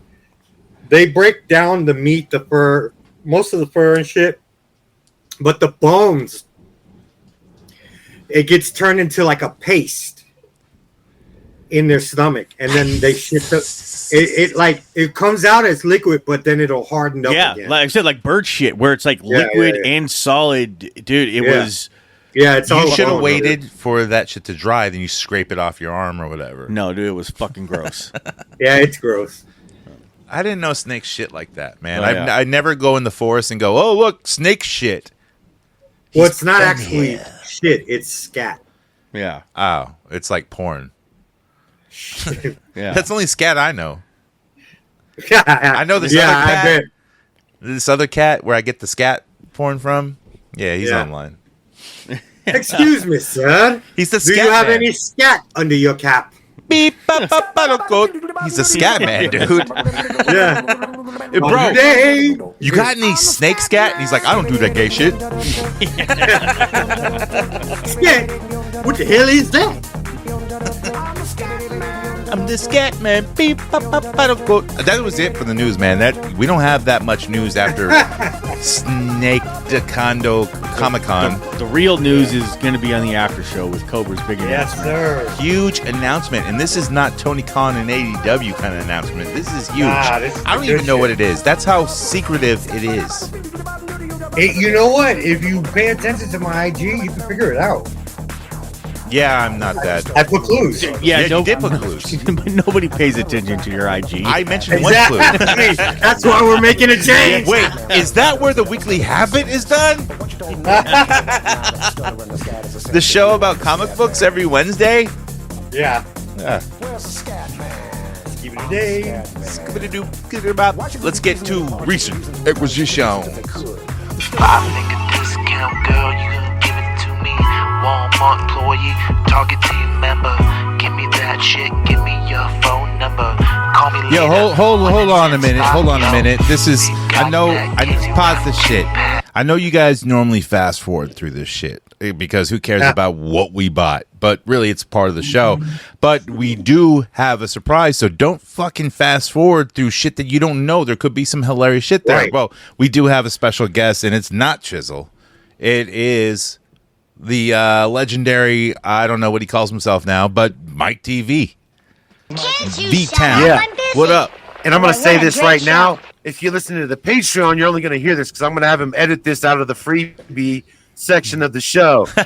They break down the meat, the fur, most of the fur and shit, but the bones, it gets turned into like a paste in their stomach, and then they shit it comes out as liquid, but then it'll harden up again. Yeah, like I said, like bird shit, where it's like liquid and solid. Dude, it was... Yeah, it's all. You should have waited for that shit to dry, then you scrape it off your arm or whatever. No, dude, it was fucking gross. Yeah, it's gross. I didn't know snake shit like that, man. Oh, yeah. I never go in the forest and go, oh, look, snake shit. Well, it's not actually shit. It's scat. Yeah. Oh, it's like porn. Yeah. That's the only scat I know. I know this other cat. This other cat where I get the scat porn from. Yeah, he's online. Excuse me, sir. He's the scat Do you have man. any scat under your cap? Beep, ba, ba, ba, da, go. He's a scat man, dude. Yeah. Hey, bro, you got any snake scat? And he's like, I don't do that gay shit. Scat? What the hell is that? I'm the scat man. Beep, ba, ba, ba, da, go. That was it for the news, man. We don't have that much news after Snake Decondo Comic-Con. The real news is going to be on the after show with Cobra's big announcement. Yes, sir. Huge announcement. And this is not Tony Khan and AEW kind of announcement. This is huge. This is I don't even know what it is. That's how secretive it is. You know what? If you pay attention to my IG, you can figure it out. Yeah, I'm not that. I put clues. Yeah, you did put clues. But nobody pays attention to your IG. I mentioned one clue. That's why we're making a change. Wait, is that where the weekly habit is done? The show about comic books every Wednesday? Yeah. Let's get to recent acquisition. I think a discount, girl, you gonna give it to me. Walmart employee, Target team member. Give me that shit, give me your phone number. Call me Yo, later. hold on a minute. Hold on a minute. This is, I pause this shit. I know you guys normally fast forward through this shit because who cares about what we bought? But really, it's part of the show. But we do have a surprise, so don't fucking fast forward through shit that you don't know. There could be some hilarious shit there. Right. Well, we do have a special guest, and it's not Chizzle. It is the legendary, I don't know what he calls himself now, but Mike TV. V-Town. Yeah. What up? And I'm going to say this right now. If you listen to the Patreon, you're only going to hear this because I'm going to have him edit this out of the freebie section of the show. For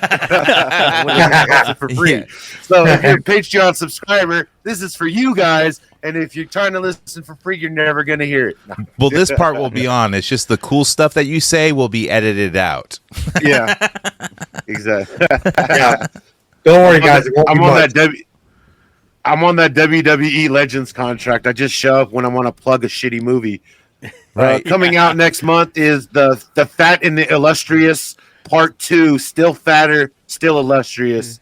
free. Yeah. So if you're a Patreon subscriber, this is for you guys. And if you're trying to listen for free, you're never going to hear it. Well, this part will be on. It's just the cool stuff that you say will be edited out. Yeah. Exactly. Yeah. Don't worry, guys. It won't I'm be on much. that I'm on that WWE Legends contract. I just show up when I want to plug a shitty movie. Right. Coming out next month is the Fat and the Illustrious Part 2. Still fatter, still illustrious.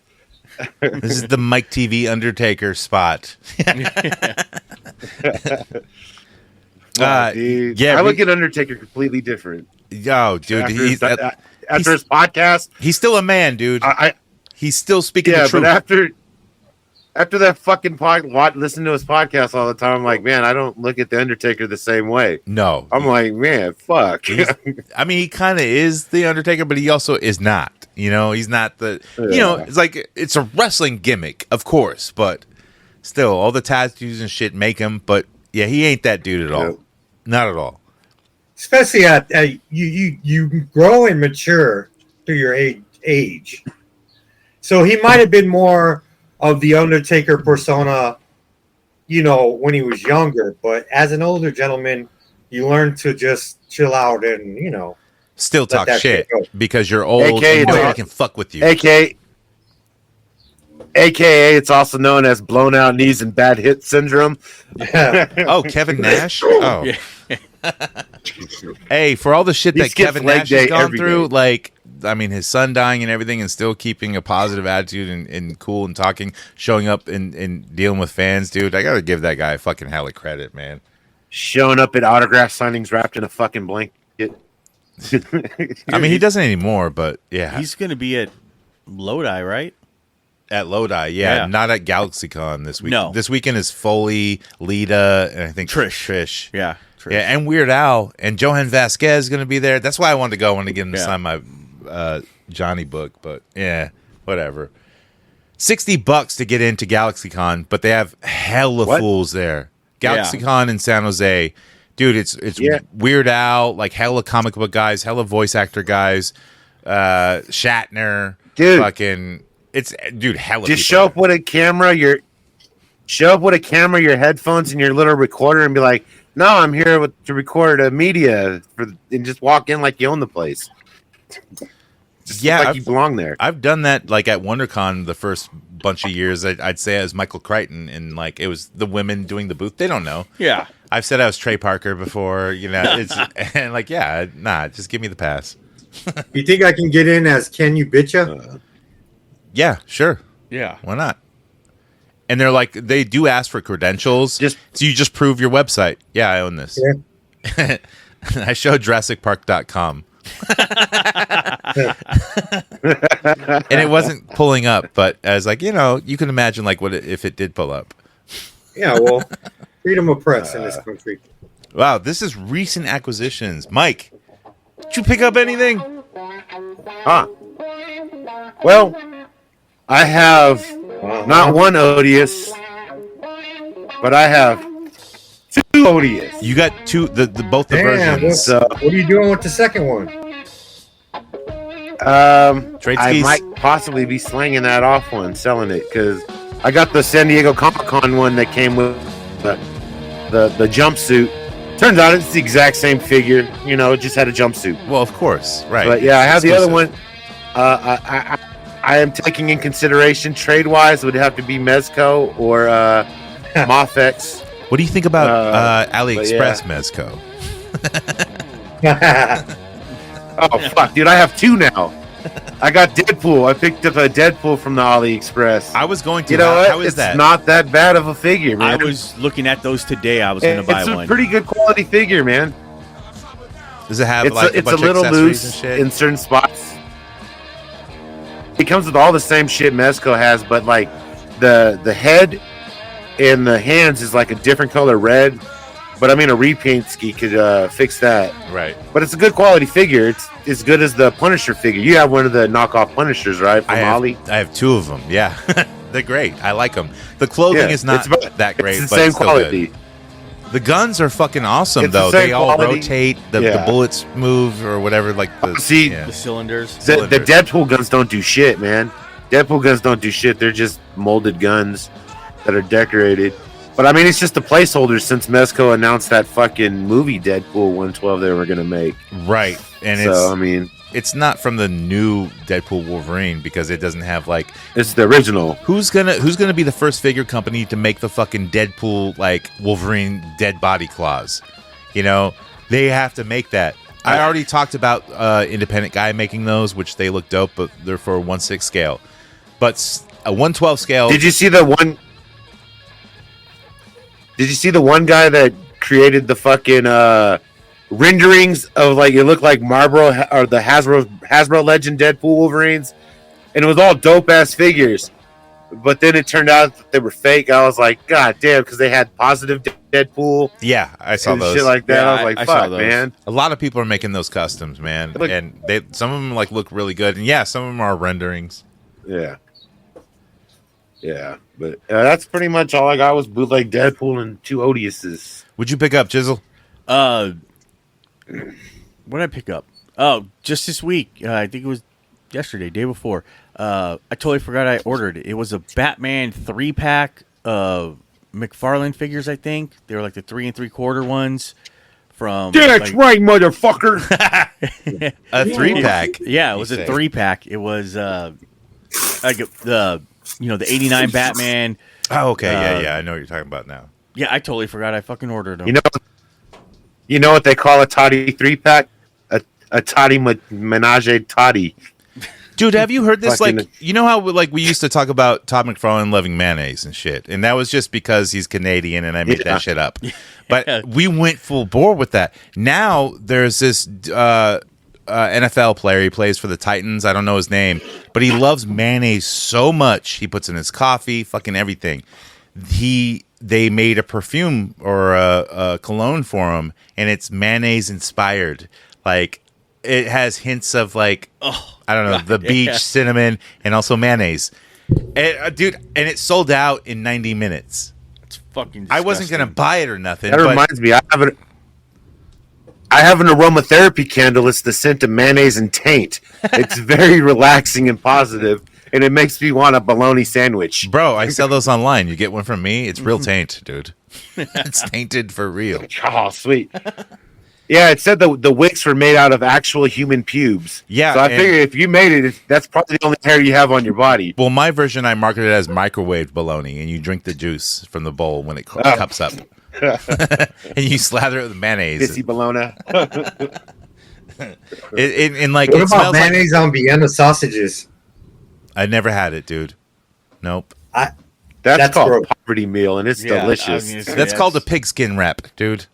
This is the Mike TV Undertaker spot. Dude. Yeah, I look at Undertaker completely different. Yo, dude, After he's that- after his podcast. He's still a man, dude. He's still speaking the truth. But after that fucking listen to his podcast all the time, I'm like, man, I don't look at the Undertaker the same way. No, I'm like, man, fuck. I mean, he kind of is the Undertaker, but he also is not. You know, he's not the. Yeah. You know, it's like it's a wrestling gimmick, of course, but still, all the tattoos and shit make him. But yeah, he ain't that dude at all. Yep. Not at all. Especially at you grow and mature through your age. So he might have been more of the Undertaker persona, you know, when he was younger. But as an older gentleman, you learn to just chill out and, you know, Still talk shit go. because you're old AKA and nobody can fuck with you. AKA, it's also known as blown out knees and bad hit syndrome. Oh, Kevin Nash? Oh. Hey, for all the shit that Kevin Nash has gone through, like, I mean, his son dying and everything and still keeping a positive attitude and cool and talking, showing up and dealing with fans, dude, I got to give that guy a fucking hell of credit, man. Showing up at autograph signings wrapped in a fucking blanket. I mean, he doesn't anymore, but yeah. He's going to be at Lodi, right? At Lodi, yeah. Not at GalaxyCon this week. No. This weekend is Foley, Lita, and I think Trish. Yeah. Trish. Yeah, and Weird Al. And Johan Vasquez is going to be there. That's why I wanted to go. I wanted to get him to sign my Johnny book. But yeah, whatever. $60 to get into GalaxyCon, but they have hella fools there. GalaxyCon in San Jose. Dude, it's Weird Al, like hella comic book guys, hella voice actor guys, Shatner, dude. Fucking, hella. Just show up with a camera, your headphones, and your little recorder, and be like, "No, I'm here to record a media," and just walk in like you own the place. Just like you belong there. I've done that like at WonderCon the first bunch of years. I'd say as Michael Crichton, and like it was the women doing the booth. They don't know. Yeah. I've said I was Trey Parker before, you know, and like, just give me the pass. You think I can get in as Can You Bitcha? Yeah, sure. Yeah. Why not? And they're like, they do ask for credentials. So you just prove your website. Yeah, I own this. Yeah. I showed JurassicPark.com. And it wasn't pulling up, but I was like, you know, you can imagine like what if it did pull up. Yeah, well, freedom of press in this country. Wow, this is recent acquisitions. Mike, did you pick up anything? Well, I have not one odious, but I have two odious. You got two, both the versions. What are you doing with the second one? I might possibly be slanging that off one, selling it, because I got the San Diego Comic-Con one that came with the jumpsuit. Turns out it's the exact same figure, you know, it just had a jumpsuit. Well, of course, right. But yeah, I have the other one. I am taking in consideration trade-wise, it would have to be Mezco or Mofex. What do you think about AliExpress Mezco? Oh, fuck, dude, I have two now. I got Deadpool. I picked up a Deadpool from the AliExpress. I was going to. You know what? How is that? It's not that bad of a figure, man. I was looking at those today. I was going to buy one. It's a pretty good quality figure, man. Does it have it's like a bunch little of accessories loose and shit? in certain spots? It comes with all the same shit Mezco has, but like the head and the hands is like a different color red. But I mean, a repaint ski could fix that. Right. But it's a good quality figure. It's as good as the Punisher figure. You have one of the knockoff Punishers, right? From Ali? I have two of them. Yeah. They're great. I like them. The clothing is not that great, it's the but same it's still quality. good. The guns are fucking awesome, It's the though. same They all quality. rotate. The bullets move or whatever. Like the the cylinders. The Deadpool guns don't do shit, man. Deadpool guns don't do shit. They're just molded guns that are decorated. But I mean, it's just a placeholder since Mezco announced that fucking movie Deadpool 112 they were gonna make. Right, and so I mean, it's not from the new Deadpool Wolverine because it doesn't have like it's the original. Who's gonna be the first figure company to make the fucking Deadpool like Wolverine dead body claws? You know, they have to make that. I already talked about independent guy making those, which they look dope, but they're for a 1/6 scale. But a 1/12 scale. Did you see the one? Did you see the one guy that created the fucking renderings of like it looked like Marlboro or the Hasbro Legend Deadpool Wolverines, and it was all dope ass figures. But then it turned out that they were fake. I was like, God damn, because they had positive Deadpool. Yeah, I saw and those. shit like that. Yeah, I was like, I saw fuck, those. man. A lot of people are making those customs, man, Look- and some of them like look really good, and yeah, some of them are renderings. Yeah. Yeah, but that's pretty much all I got was bootleg Deadpool and 2 Odiouses. Would you pick up Chizzle? What did I pick up? Oh, just this week. I think it was yesterday, day before. I totally forgot I ordered it. It was a Batman 3-pack of McFarlane figures, I think. They were like the 3 3/4 ones from... That's right, motherfucker. A 3-pack. Yeah, it was You a say. 3-pack. It was like the 89 Batman. Oh, okay, yeah, I know what you're talking about now. Yeah, I totally forgot I fucking ordered them. You know what they call a toddy 3-pack? A toddy menage a toddy. Dude, have you heard this? Fucking- Like, you know how like we used to talk about Todd McFarlane loving mayonnaise and shit, and that was just because he's Canadian, and I made that shit up. But we went full bore with that. Now there's this NFL player. He plays for the Titans. I don't know his name, but he loves mayonnaise so much he puts in his coffee, fucking everything. They made a perfume or a cologne for him, and it's mayonnaise inspired. Like, it has hints of like, I don't know, the beach, cinnamon, and also mayonnaise. Dude, and it sold out in 90 minutes. It's fucking I wasn't disgusting. gonna buy it or nothing. That but reminds me, I have an aromatherapy candle. It's the scent of mayonnaise and taint. It's very relaxing and positive, and it makes me want a bologna sandwich. bro, I sell those online. You get one from me. It's real taint, dude. It's tainted for real. Oh, sweet. Yeah, it said the wicks were made out of actual human pubes. Yeah, so I and- figure if you made it, that's probably the only hair you have on your body. Well, my version I marketed as microwaved bologna, and you drink the juice from the bowl when it cups up, and you slather it with mayonnaise. Pissy bologna. And like, What it about smells like. mayonnaise on Vienna sausages? I never had it, dude. Nope. That's called gross. poverty meal, and it's Yeah, I was delicious. gonna say, That's called a pigskin wrap, dude.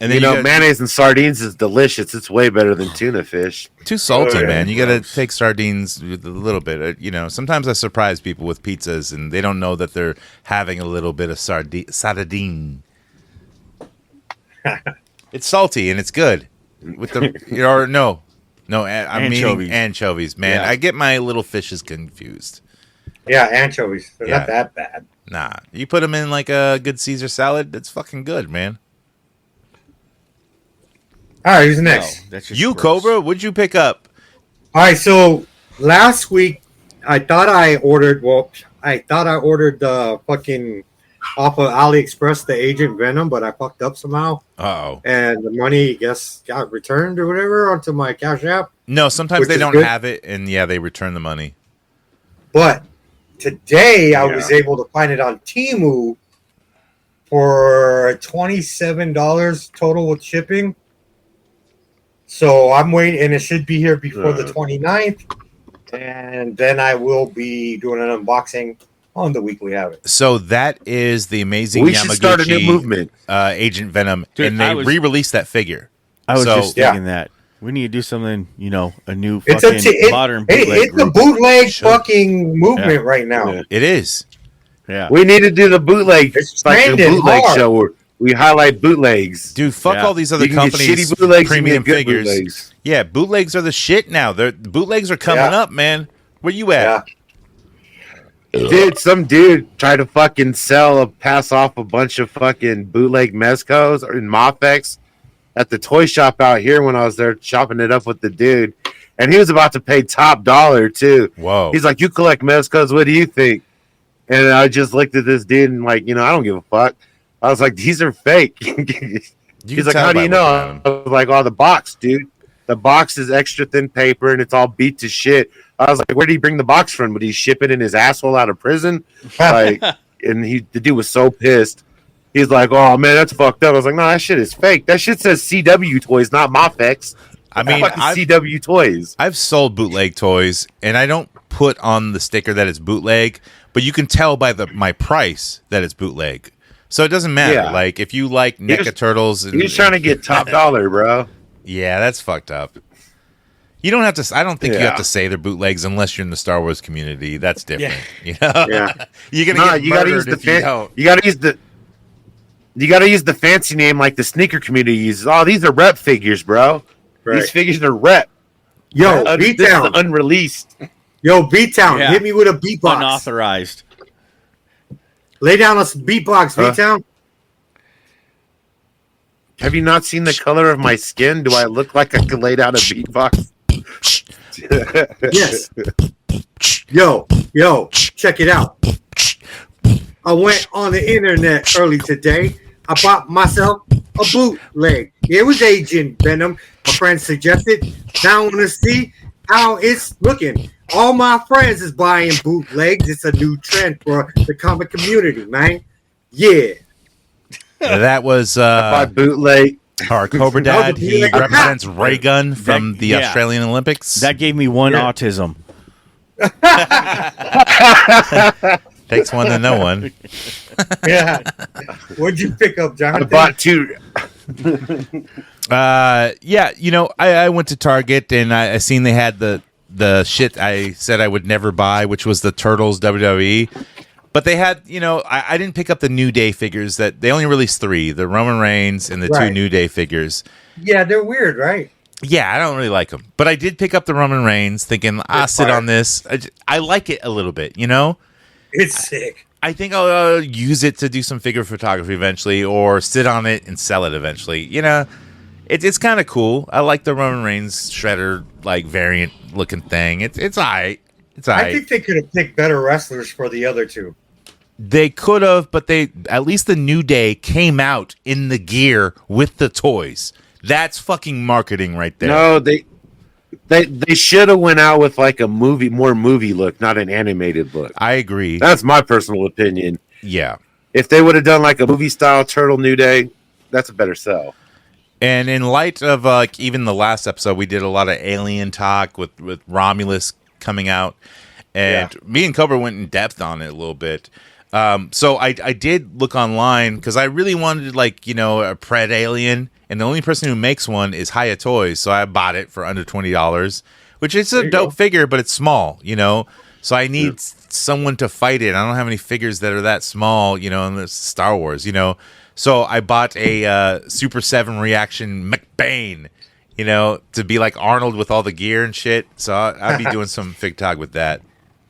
And You then know, got- mayonnaise and sardines is delicious. It's way better than tuna fish. too salty, Oh, yeah. man. You got to take sardines with a little bit. Sometimes I surprise people with pizzas, and they don't know that they're having a little bit of sardine. It's salty and it's good. With the or no, I'm meaning Anchovies. anchovies, man. Yeah. I get my little fishes confused. Yeah, anchovies. They're Yeah. not that bad. Nah, you put them in like a good Caesar salad. That's fucking good, man. All right, who's next? No, that's just You gross. Cobra, what'd you pick up? All right, so last week I thought I ordered the fucking off of AliExpress the Agent Venom, but I fucked up somehow, Uh-oh. and the money I guess got returned or whatever onto my Cash App. No, sometimes Which they is don't good. have it, and yeah, they return the money. But today I was able to find it on Temu for $27 total with shipping. So I'm waiting, and it should be here before the 29th. And then I will be doing an unboxing on the weekly habit. So that is the amazing We Yamaguchi should start a new movement. Agent Venom, Dude, and they I was- re-released that figure. I was So- just thinking that. We need to do something, a new It's fucking modern bootleg it's a group. bootleg Sure. fucking movement right now. Yeah. It is. Yeah. We need to do the bootleg, It's like the trending bootleg hard. show where we highlight bootlegs. Dude, fuck Yeah. all these other You can get companies' shitty bootlegs, you can premium get good figures. bootlegs. Yeah, bootlegs are the shit now. Bootlegs are coming Yeah. up, man. Where you at? Yeah. Dude, some dude tried to fucking pass off a bunch of fucking bootleg Mezcos or in Mofex at the toy shop out here when I was there chopping it up with the dude. And he was about to pay top dollar too. Whoa. He's like, "You collect Mezcos, what do you think?" And I just looked at this dude and like, I don't give a fuck. I was like, "These are fake." You He's can like, tell "How do by you looking at know?" 'em. I was like, "Oh, the box, dude. The box is extra thin paper and it's all beat to shit." I was like, "Where did he bring the box from? Would he ship it in his asshole out of prison?" Like, and the dude was so pissed. He's like, "Oh man, that's fucked up." I was like, "No, that shit is fake. That shit says CW Toys, not Mofex. I mean, Fucking I've, CW Toys." I've sold bootleg toys, and I don't put on the sticker that it's bootleg, but you can tell by my price that it's bootleg. So it doesn't matter. Yeah. Like if you like NECA turtles, and, He was trying to get top dollar, bro. yeah, that's fucked up. You don't have to. I don't think you Yeah. have to say they're bootlegs unless you're in the Star Wars community. That's different. You know, Yeah. you're gonna get You gotta murdered use if you don't. You gotta use the fancy name like the sneaker community uses. Oh, these are rep figures, bro. Right. These figures are rep. Yo, This is B-Town. unreleased. Yo, B-Town. Yeah. Hit me with a beatbox. Unauthorized. Lay down a beatbox, Huh? B-Town. Have you not seen the color of my skin? Do I look like I could lay down a beatbox? Yes. Yo, check it out. I went on the internet early today. I bought myself a bootleg. It was Agent Venom. My friend suggested. Now I want to see how it's looking. All my friends is buying bootlegs. It's a new trend for the comic community, man. Yeah. That was By bootleg. our Cobra dad. He bootleg. represents Ray Gun from That- the yeah. Australian Olympics. That gave me one Yeah. autism. Takes one to know one. Yeah. What'd you pick up, I Jonathan? bought two. Yeah, you know, I went to Target and I seen they had the shit I said I would never buy, which was the Turtles WWE. But they had, you know, I didn't pick up the New Day figures. That they only released 3: the Roman Reigns and the 2 Right. New Day figures. Yeah, they're weird, right? Yeah, I don't really like them, but I did pick up the Roman Reigns, thinking I'll sit fire. on this. I like it a little bit, you know. It's sick. I think I'll use it to do some figure photography eventually, or sit on it and sell it eventually. You know, it's kind of cool. I like the Roman Reigns shredder like variant looking thing. It's alright. It's I alright. think they could have picked better wrestlers for the other two. They could have, but they at least the New Day came out in the gear with the toys. That's fucking marketing right there. No, they should have went out with like a more movie look, not an animated look. I agree. That's my personal opinion. Yeah. If they would have done like a movie style Turtle New Day, that's a better sell. And in light of like even the last episode, we did a lot of alien talk with Romulus coming out, and me and Cobra went in depth on it a little bit. So I did look online because I really wanted like, you know, a Pred alien, and the only person who makes one is Hiya Toys, so I bought it for under $20, which is a dope figure, but it's small, you know. So I need someone to fight it. I don't have any figures that are that small, you know, in the Star Wars, you know. So I bought a Super 7 reaction McBain, you know, to be like Arnold with all the gear and shit. So I'll be doing some fig tog with that.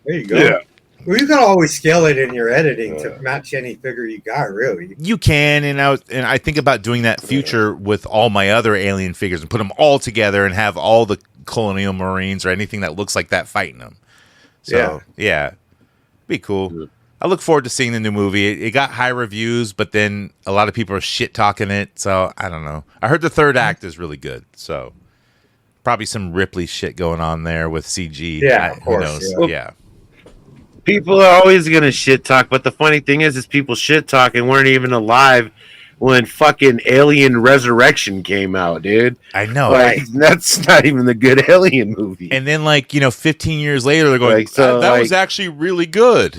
There you go. Yeah. Well, you can always scale it in your editing to match any figure you got, really. You can, and I think about doing that future with all my other alien figures and put them all together and have all the Colonial Marines or anything that looks like that fighting them. So yeah, be cool. I look forward to seeing the new movie. It got high reviews, but then a lot of people are shit talking it. So I don't know. I heard the third act is really good. So probably some Ripley shit going on there with CG. Yeah, of course, Who knows? yeah. Yeah. People are always gonna shit talk, but the funny thing is people shit talk and weren't even alive when fucking Alien Resurrection came out, dude. I know. Like that's not even the good Alien movie. And then, like, you know, 15 years later, they're going, Like, so, that like- was actually really good.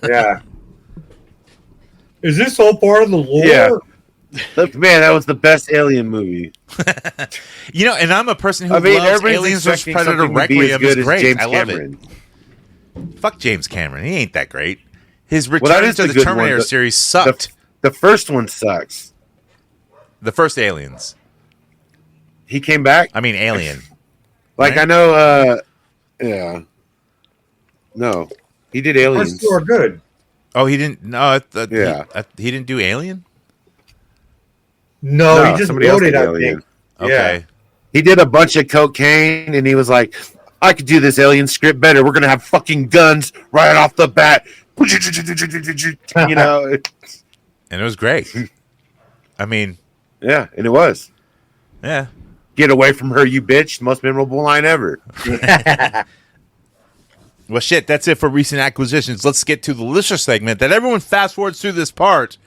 Yeah. Is this all part of the lore? Yeah. Look, man, that was the best Alien movie. You know, and I'm a person who I mean, loves everybody's Aliens vs. expecting Predator something to be as Requiem good is as great. James I love Cameron. it. Fuck James Cameron. He ain't that great. His Well, return that is to the the good Terminator one. series sucked. The first one sucks. The first Aliens. He came back. I mean, Alien. Like right? I know. Yeah. No, he did First Aliens. two are good. Oh, he didn't. No, Yeah. he didn't do Alien. No, No, he just somebody else wrote it, did I Alien. think. Okay. He did a bunch of cocaine, and he was like, "I could do this Alien script better. We're gonna have fucking guns right off the bat." You know. And it was great. I mean, Yeah, and it was. yeah. Get away from her, you bitch. Most memorable line ever. Well, shit, that's it for recent acquisitions. Let's get to the listener segment that everyone fast forwards through this part.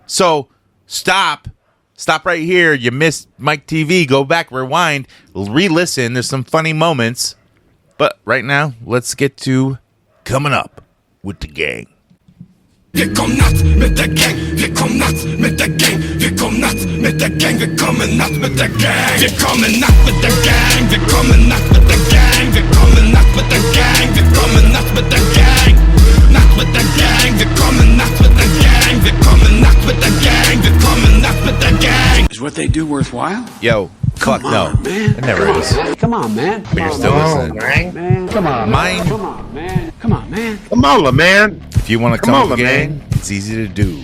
So stop right here. You missed Mike TV. Go back, rewind, re-listen. There's some funny moments. But right now, let's get to Coming Up with the Gang. Wir kommen nachts mit der Gang, wir kommen nachts mit der Gang, wir kommen nachts mit der Gang, wir kommen nachts mit der Gang, wir kommen nachts mit der Gang, wir kommen nachts mit der Gang, wir kommen nachts mit der Gang, wir kommen nachts mit der Gang, nachts mit der Gang, wir kommen nachts mit der Gang, wir kommen nachts mit der Gang, wir kommen nachts mit der Gang. Is what they do worthwhile? Yo, fuck no. Man. It never is. Come on, man. But you're still listening. Man. Come on, Mine. Come on, man. Come on, man. Come on, man. If you want to come up gang, it's easy to do.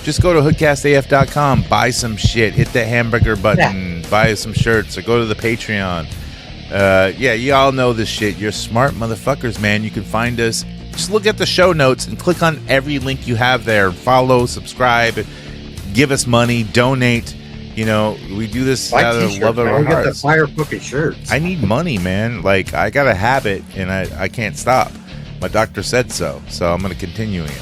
Just go to HoodCastAF.com, buy some shit, hit the hamburger button, buy some shirts, or go to the Patreon. Yeah, you all know this shit. You're smart motherfuckers, man. You can find us. Just look at the show notes and click on every link you have there. Follow, subscribe, give us money, donate. You know, we do this out of love of our hearts. Get the fire fucking shirts. I need money, man. Like, I got a habit, and I can't stop. My doctor said so I'm going to continue it.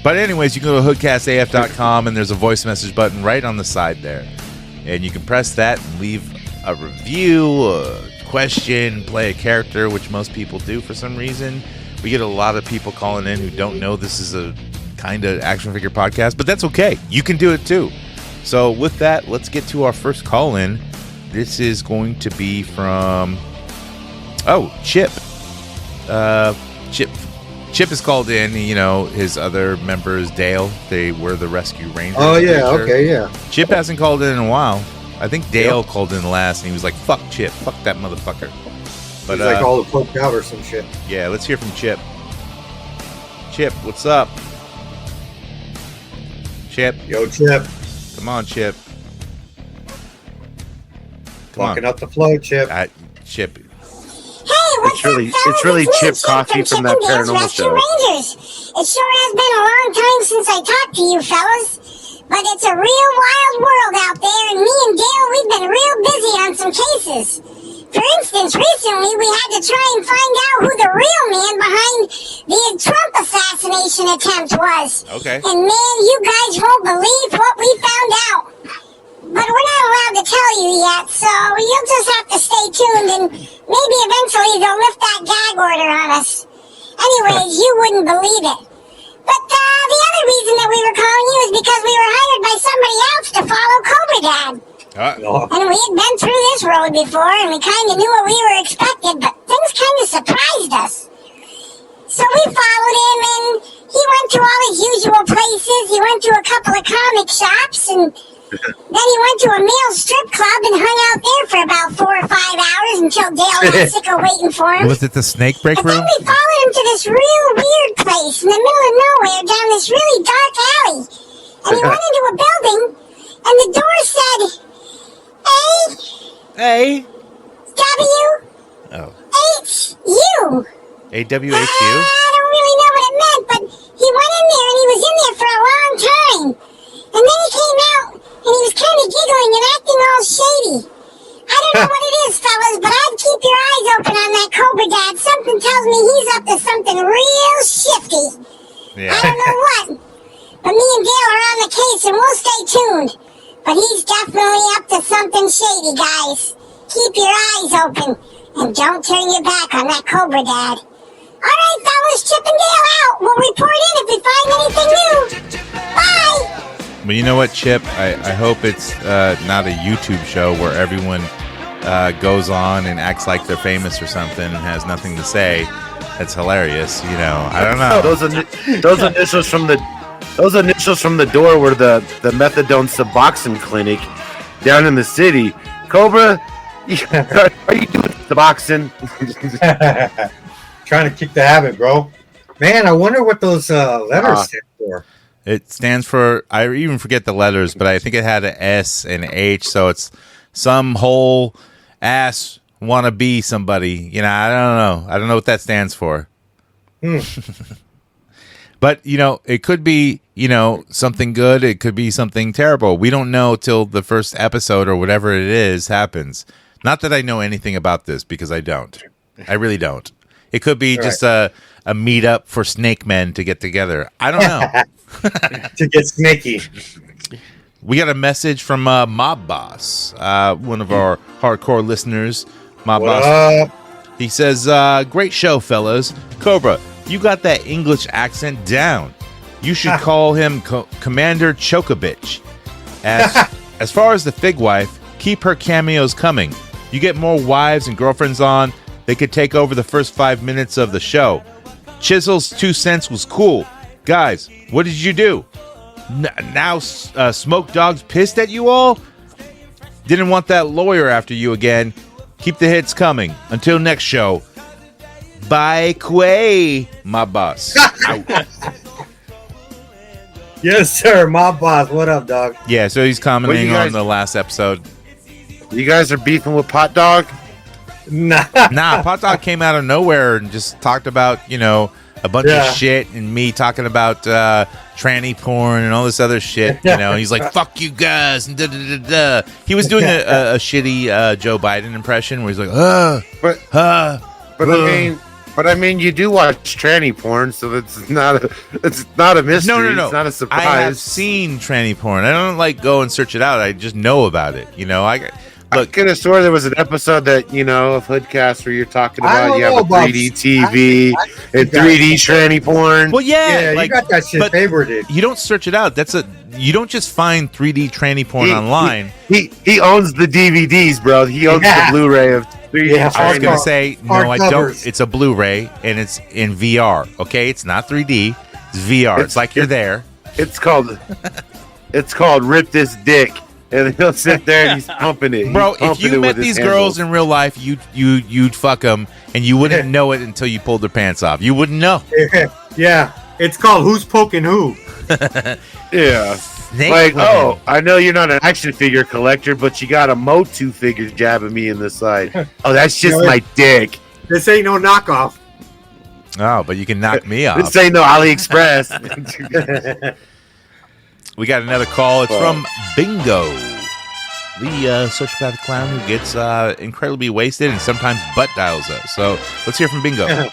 But anyways, you can go to HoodCastAF.com, and there's a voice message button right on the side there. And you can press that and leave a review, a question, play a character, which most people do for some reason. We get a lot of people calling in who don't know this is a kind of action figure podcast, but that's okay. You can do it too. So with that, let's get to our first call-in. This is going to be from... Chip. Chip is called in. You know, his other member is Dale. They were the Rescue Rangers. Oh, yeah. Okay, yeah. Chip hasn't called in a while. I think Dale called in last, and he was like, fuck Chip. Fuck that motherfucker. But he's like all the poked out or some shit. Yeah, let's hear from Chip. Chip, what's up? Chip. Yo, Chip. Come on, Chip. Walking up the flow, Chip. Chip. Hey, what's it's really Chip Coffee from that paranormal show. Rangers. It sure has been a long time since I talked to you fellas, but it's a real wild world out there, and me and Dale, we've been real busy on some cases. For instance, recently we had to try and find out who the real man behind the Trump assassination attempt was. Okay. And man, you guys won't believe what we found out. But we're not allowed to tell you yet, so you'll just have to stay tuned, and maybe eventually they'll lift that gag order on us. Anyways, you wouldn't believe it. But the other reason that we were calling you is because we were hired by somebody else to follow Cobra Dad. And we had been through this road before, and we kind of knew what we were expected, but things kind of surprised us. So we followed him, and he went to all his usual places. He went to a couple of comic shops, and then he went to a male strip club and hung out there for about 4 or 5 hours until Dale got sick of waiting for him. Was it the snake break room? And then we followed him to this real weird place in the middle of nowhere down this really dark alley. And he went into a building, and the door said, A. W. Oh. H-U. A-W-H-U? I don't really know what it meant, but he went in there, and he was in there for a long time. And then he came out, and he was kind of giggling and acting all shady. I don't know what it is, fellas, but I'd keep your eyes open on that Cobra Dad. Something tells me he's up to something real shifty. Yeah. I don't know what. But me and Dale are on the case, and we'll stay tuned. But he's definitely up to something shady, guys. Keep your eyes open, and don't turn your back on that Cobra Dad. All right, fellas, Chip and Dale out. We'll report in if we find anything new. Bye! But you know what, Chip? I hope it's not a YouTube show where everyone goes on and acts like they're famous or something and has nothing to say. That's hilarious. You know, I don't know. Those initials from the door were the methadone Suboxone clinic down in the city. Cobra, are you doing Suboxone? Trying to kick the habit, bro. Man, I wonder what those letters stand for. It stands for, I even forget the letters, but I think it had an S and an H, so it's some whole ass wanna be somebody. You know, I don't know. I don't know what that stands for. But, you know, it could be, you know, something good. It could be something terrible. We don't know till the first episode or whatever it is happens. Not that I know anything about this, because I don't. I really don't. It could be just a meetup for snake men to get together. I don't know. To get snaky. We got a message from Mob Boss, one of our hardcore listeners. Mob Boss. He says, great show, fellas. Cobra, you got that English accent down. You should call him Commander Chocobitch. As far as the Fig Wife, keep her cameos coming. You get more wives and girlfriends on, they could take over the first 5 minutes of the show. Chizzle's 2 cents was cool. Guys, what did you do? Now Smoke Dog's pissed at you all? Didn't want that lawyer after you again. Keep the hits coming. Until next show. Bye, Quay, my boss. Yes, sir. My boss. What up, dog? Yeah, so he's commenting on the last episode. You guys are beefing with Pot Dog? Nah. Pot Dog came out of nowhere and just talked about, a bunch of shit and me talking about tranny porn and all this other shit. He's like, fuck you guys. And da-da-da-da. He was doing a shitty Joe Biden impression where he's like, But I mean, you do watch tranny porn, so it's not a mystery. No. It's not a surprise. I have seen tranny porn. I don't go and search it out. I just know about it. I could have swore there was an episode that of Hoodcast where you're talking about you have a 3D TV and 3D tranny porn. Well, yeah, you got that shit favorited. You don't search it out. You don't just find 3D tranny porn online. He owns the DVDs, bro. He owns the Blu-ray of 3D. Yeah, I was gonna say no, I don't. It's a Blu-ray and it's in VR. Okay, it's not 3D. It's VR. It's like you're there. It's called Rip This Dick. And he'll sit there and he's pumping it. Bro, if you met these girls in real life, you'd fuck them, and you wouldn't know it until you pulled their pants off. You wouldn't know. Yeah, it's called Who's Poking Who. Yeah. I know you're not an action figure collector, but you got a MOTU figure jabbing me in the side. Oh, that's just my dick. This ain't no knockoff. Oh, but you can knock me off. This ain't no AliExpress. We got another call. It's from Bingo, the sociopathic clown who gets incredibly wasted and sometimes butt dials us. So let's hear from Bingo. Yeah.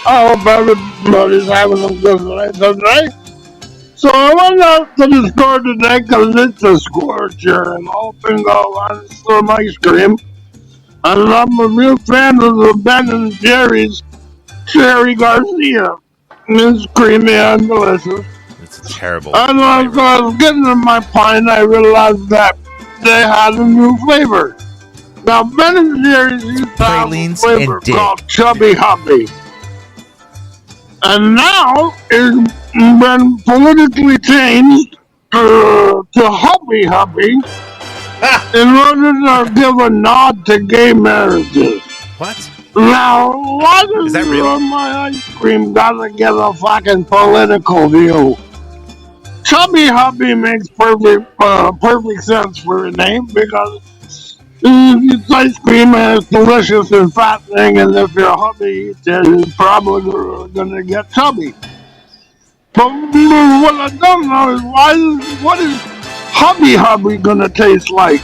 I hope everybody's having a good night today. So I went out to the store today because it's a scorcher and all Bingo wants some ice cream. And I'm a real fan of the Ben & Jerry's Cherry Garcia. It's creamy and delicious. It's terrible. And as I was getting in my pint, I realized that they had a new flavor. Now, Ben & Jerry's used to have a flavor called Chubby Hubby. And now it's been politically changed to Hubby Hubby. In order to give a nod to gay marriages. What? Now, why does my ice cream gotta get a fucking political view? Chubby Hubby makes perfect sense for a name because it's ice cream and it's delicious and fattening, and if your hubby eats it, he's probably gonna get chubby. But what I don't know is what is Hubby Hubby gonna taste like?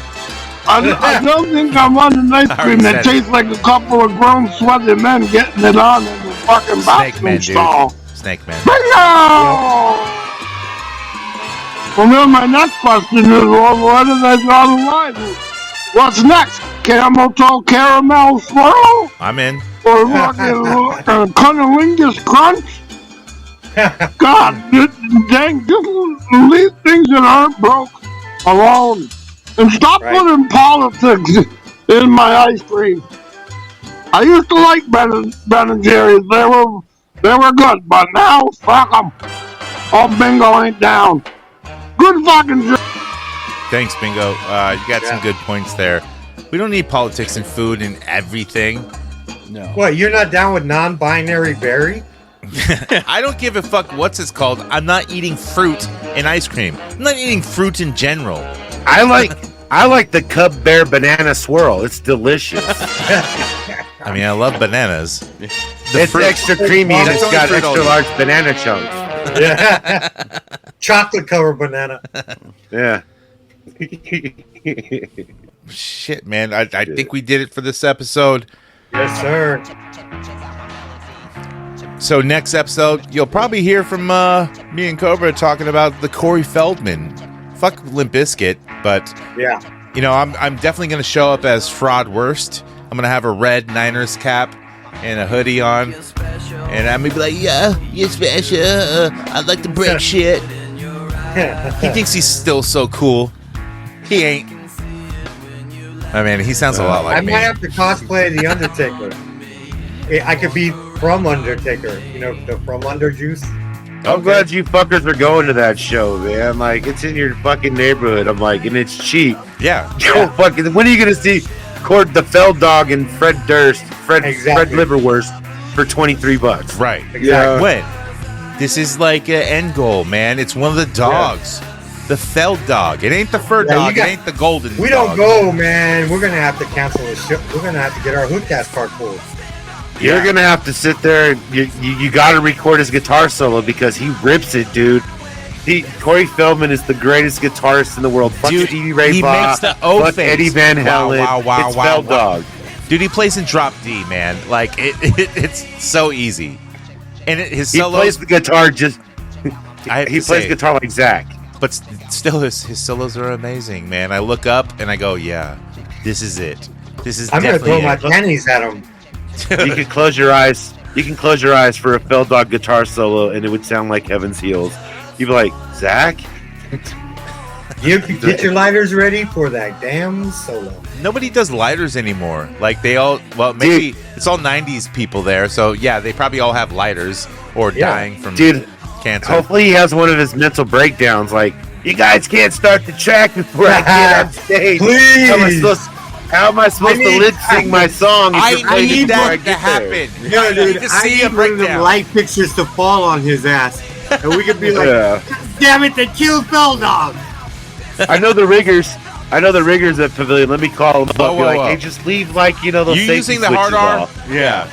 I don't think I want an ice cream that tastes like a couple of grown sweaty men getting it on in the fucking bathroom stall. Snake Man. Bingo! Well, then my next question is, where did I draw the line? What's next? Camel toe caramel swirl? I'm in. Or fucking cunnilingus crunch? God, dang, just leave things that aren't broke alone. And stop putting politics in my ice cream. I used to like Ben & Jerry's. They were good, but now, fuck them. Oh, Bingo ain't down. Good fucking job. Thanks, Bingo. You got some good points there. We don't need politics and food and everything. No. What, you're not down with non-binary berry? I don't give a fuck what's it's called. I'm not eating fruit and ice cream. I'm not eating fruit in general. I like the Cub Bear banana swirl. It's delicious. I mean, I love bananas. It's extra creamy and it's got extra large banana chunks. Yeah. Chocolate covered banana. Yeah. Shit, man. I think we did it for this episode. Yes, sir. So next episode, you'll probably hear from me and Cobra talking about the Corey Feldman. Fuck Limp Bizkit, but yeah, You know, I'm definitely going to show up as Fraud Worst. I'm going to have a red Niners cap and a hoodie on. And I'm going to be like, yeah, you're special. I like to break shit. He thinks he's still so cool. He ain't. I mean, he sounds a lot like me. I might have to cosplay the Undertaker. I could be from Undertaker. You know, the From Under juice. I'm glad you fuckers are going to that show, man. Like, it's in your fucking neighborhood. I'm like, and it's cheap. Yeah. Fucking. When are you gonna see the Feld Dog and Fred Durst, Fred Liverwurst for $23? Right. Exactly. Yeah. When? This is like an end goal, man. It's one of the dogs. Yeah. The Feld Dog. It ain't the fur dog. It ain't the golden. We dog. don't go, man. We're gonna have to cancel the show. We're gonna have to get our HoodCast card pulled. You're gonna have to sit there. You got to record his guitar solo because he rips it, dude. Corey Feldman is the greatest guitarist in the world. Fuck Stevie Ray Vaughan. Fuck Eddie Van Halen. It's Feld Dog. Dude, he plays in drop D, man. Like it's so easy. And his solos. He plays the guitar just. He plays guitar like Zach. But still, his solos are amazing, man. I look up and I go, yeah, this is it. This is. I'm gonna throw my panties at him. You can close your eyes. You can close your eyes for a Feld Dog guitar solo, and it would sound like Heaven's Heels. You'd be like, Zach? You get your lighters ready for that damn solo. Nobody does lighters anymore. Like they all, well, maybe it's all 90s people there. So yeah, they probably all have lighters or dying from cancer. Hopefully he has one of his mental breakdowns. Like, you guys can't start the track before I get on stage. Please. How am I supposed to lip sync my song? I need that to happen. Yeah, dude. I need one of them light pictures to fall on his ass, and we could be like, "Damn it, they killed Feld Dog." I know the riggers. At Pavilion. Let me call them up. Be like, hey, just leave those. You using the hard R? Off. Yeah.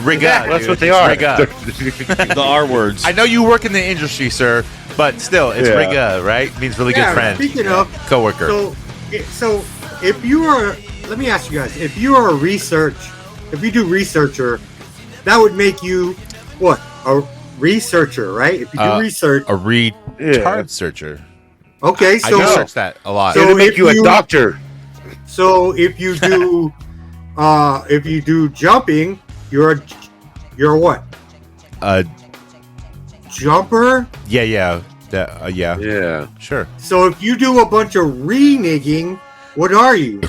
Rig up. That's what they are. Rig up. The R words. I know you work in the industry, sir, but still, it's rig up, right? It means really good friend. Speaking of coworker. So if you are, let me ask you guys, if you are if you do researcher, that would make you what? A researcher, right? If you do research, a retard searcher. Okay, so I research that a lot. So it'll make you a doctor. So if you do jumping, you're what? A jumper? Yeah. Yeah. Sure. So if you do a bunch of reneging, what are you?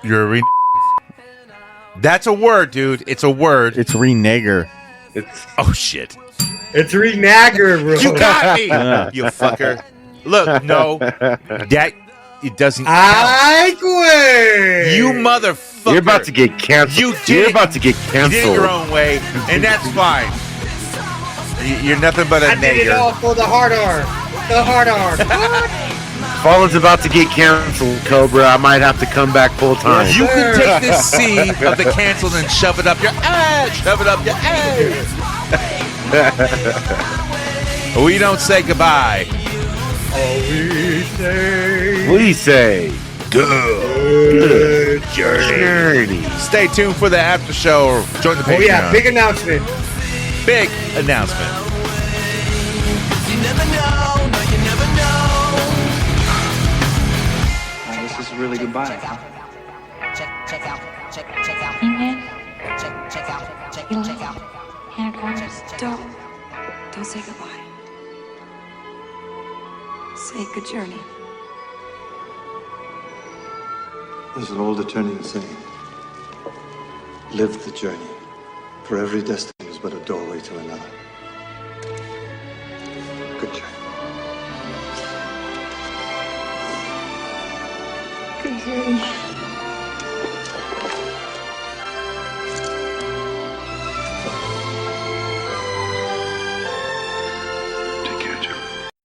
You're a That's a word, dude. It's a word. It's reneger. Oh shit. It's renagger, bro. You got me, you fucker. Look, no, that it doesn't. I quit. You motherfucker. You're about to get canceled. You're about to get canceled. You did it your own way, and that's fine. You're nothing but a nigger. I did it all for the hard R. The hard R. Fallen's about to get canceled, Cobra. I might have to come back full time. You can take this C of the canceled and shove it up your ass. Shove it up your ass. We don't say goodbye. We say good journey. Stay tuned for the after show or join the Patreon. Oh yeah, big announcement. Big announcement. You never know, no, you never know. This is really goodbye. Check out. Anagrams. Don't say goodbye. Say good journey. There's an older turning saying. Live the journey, for every destiny is but a doorway to another. Good journey. Good journey.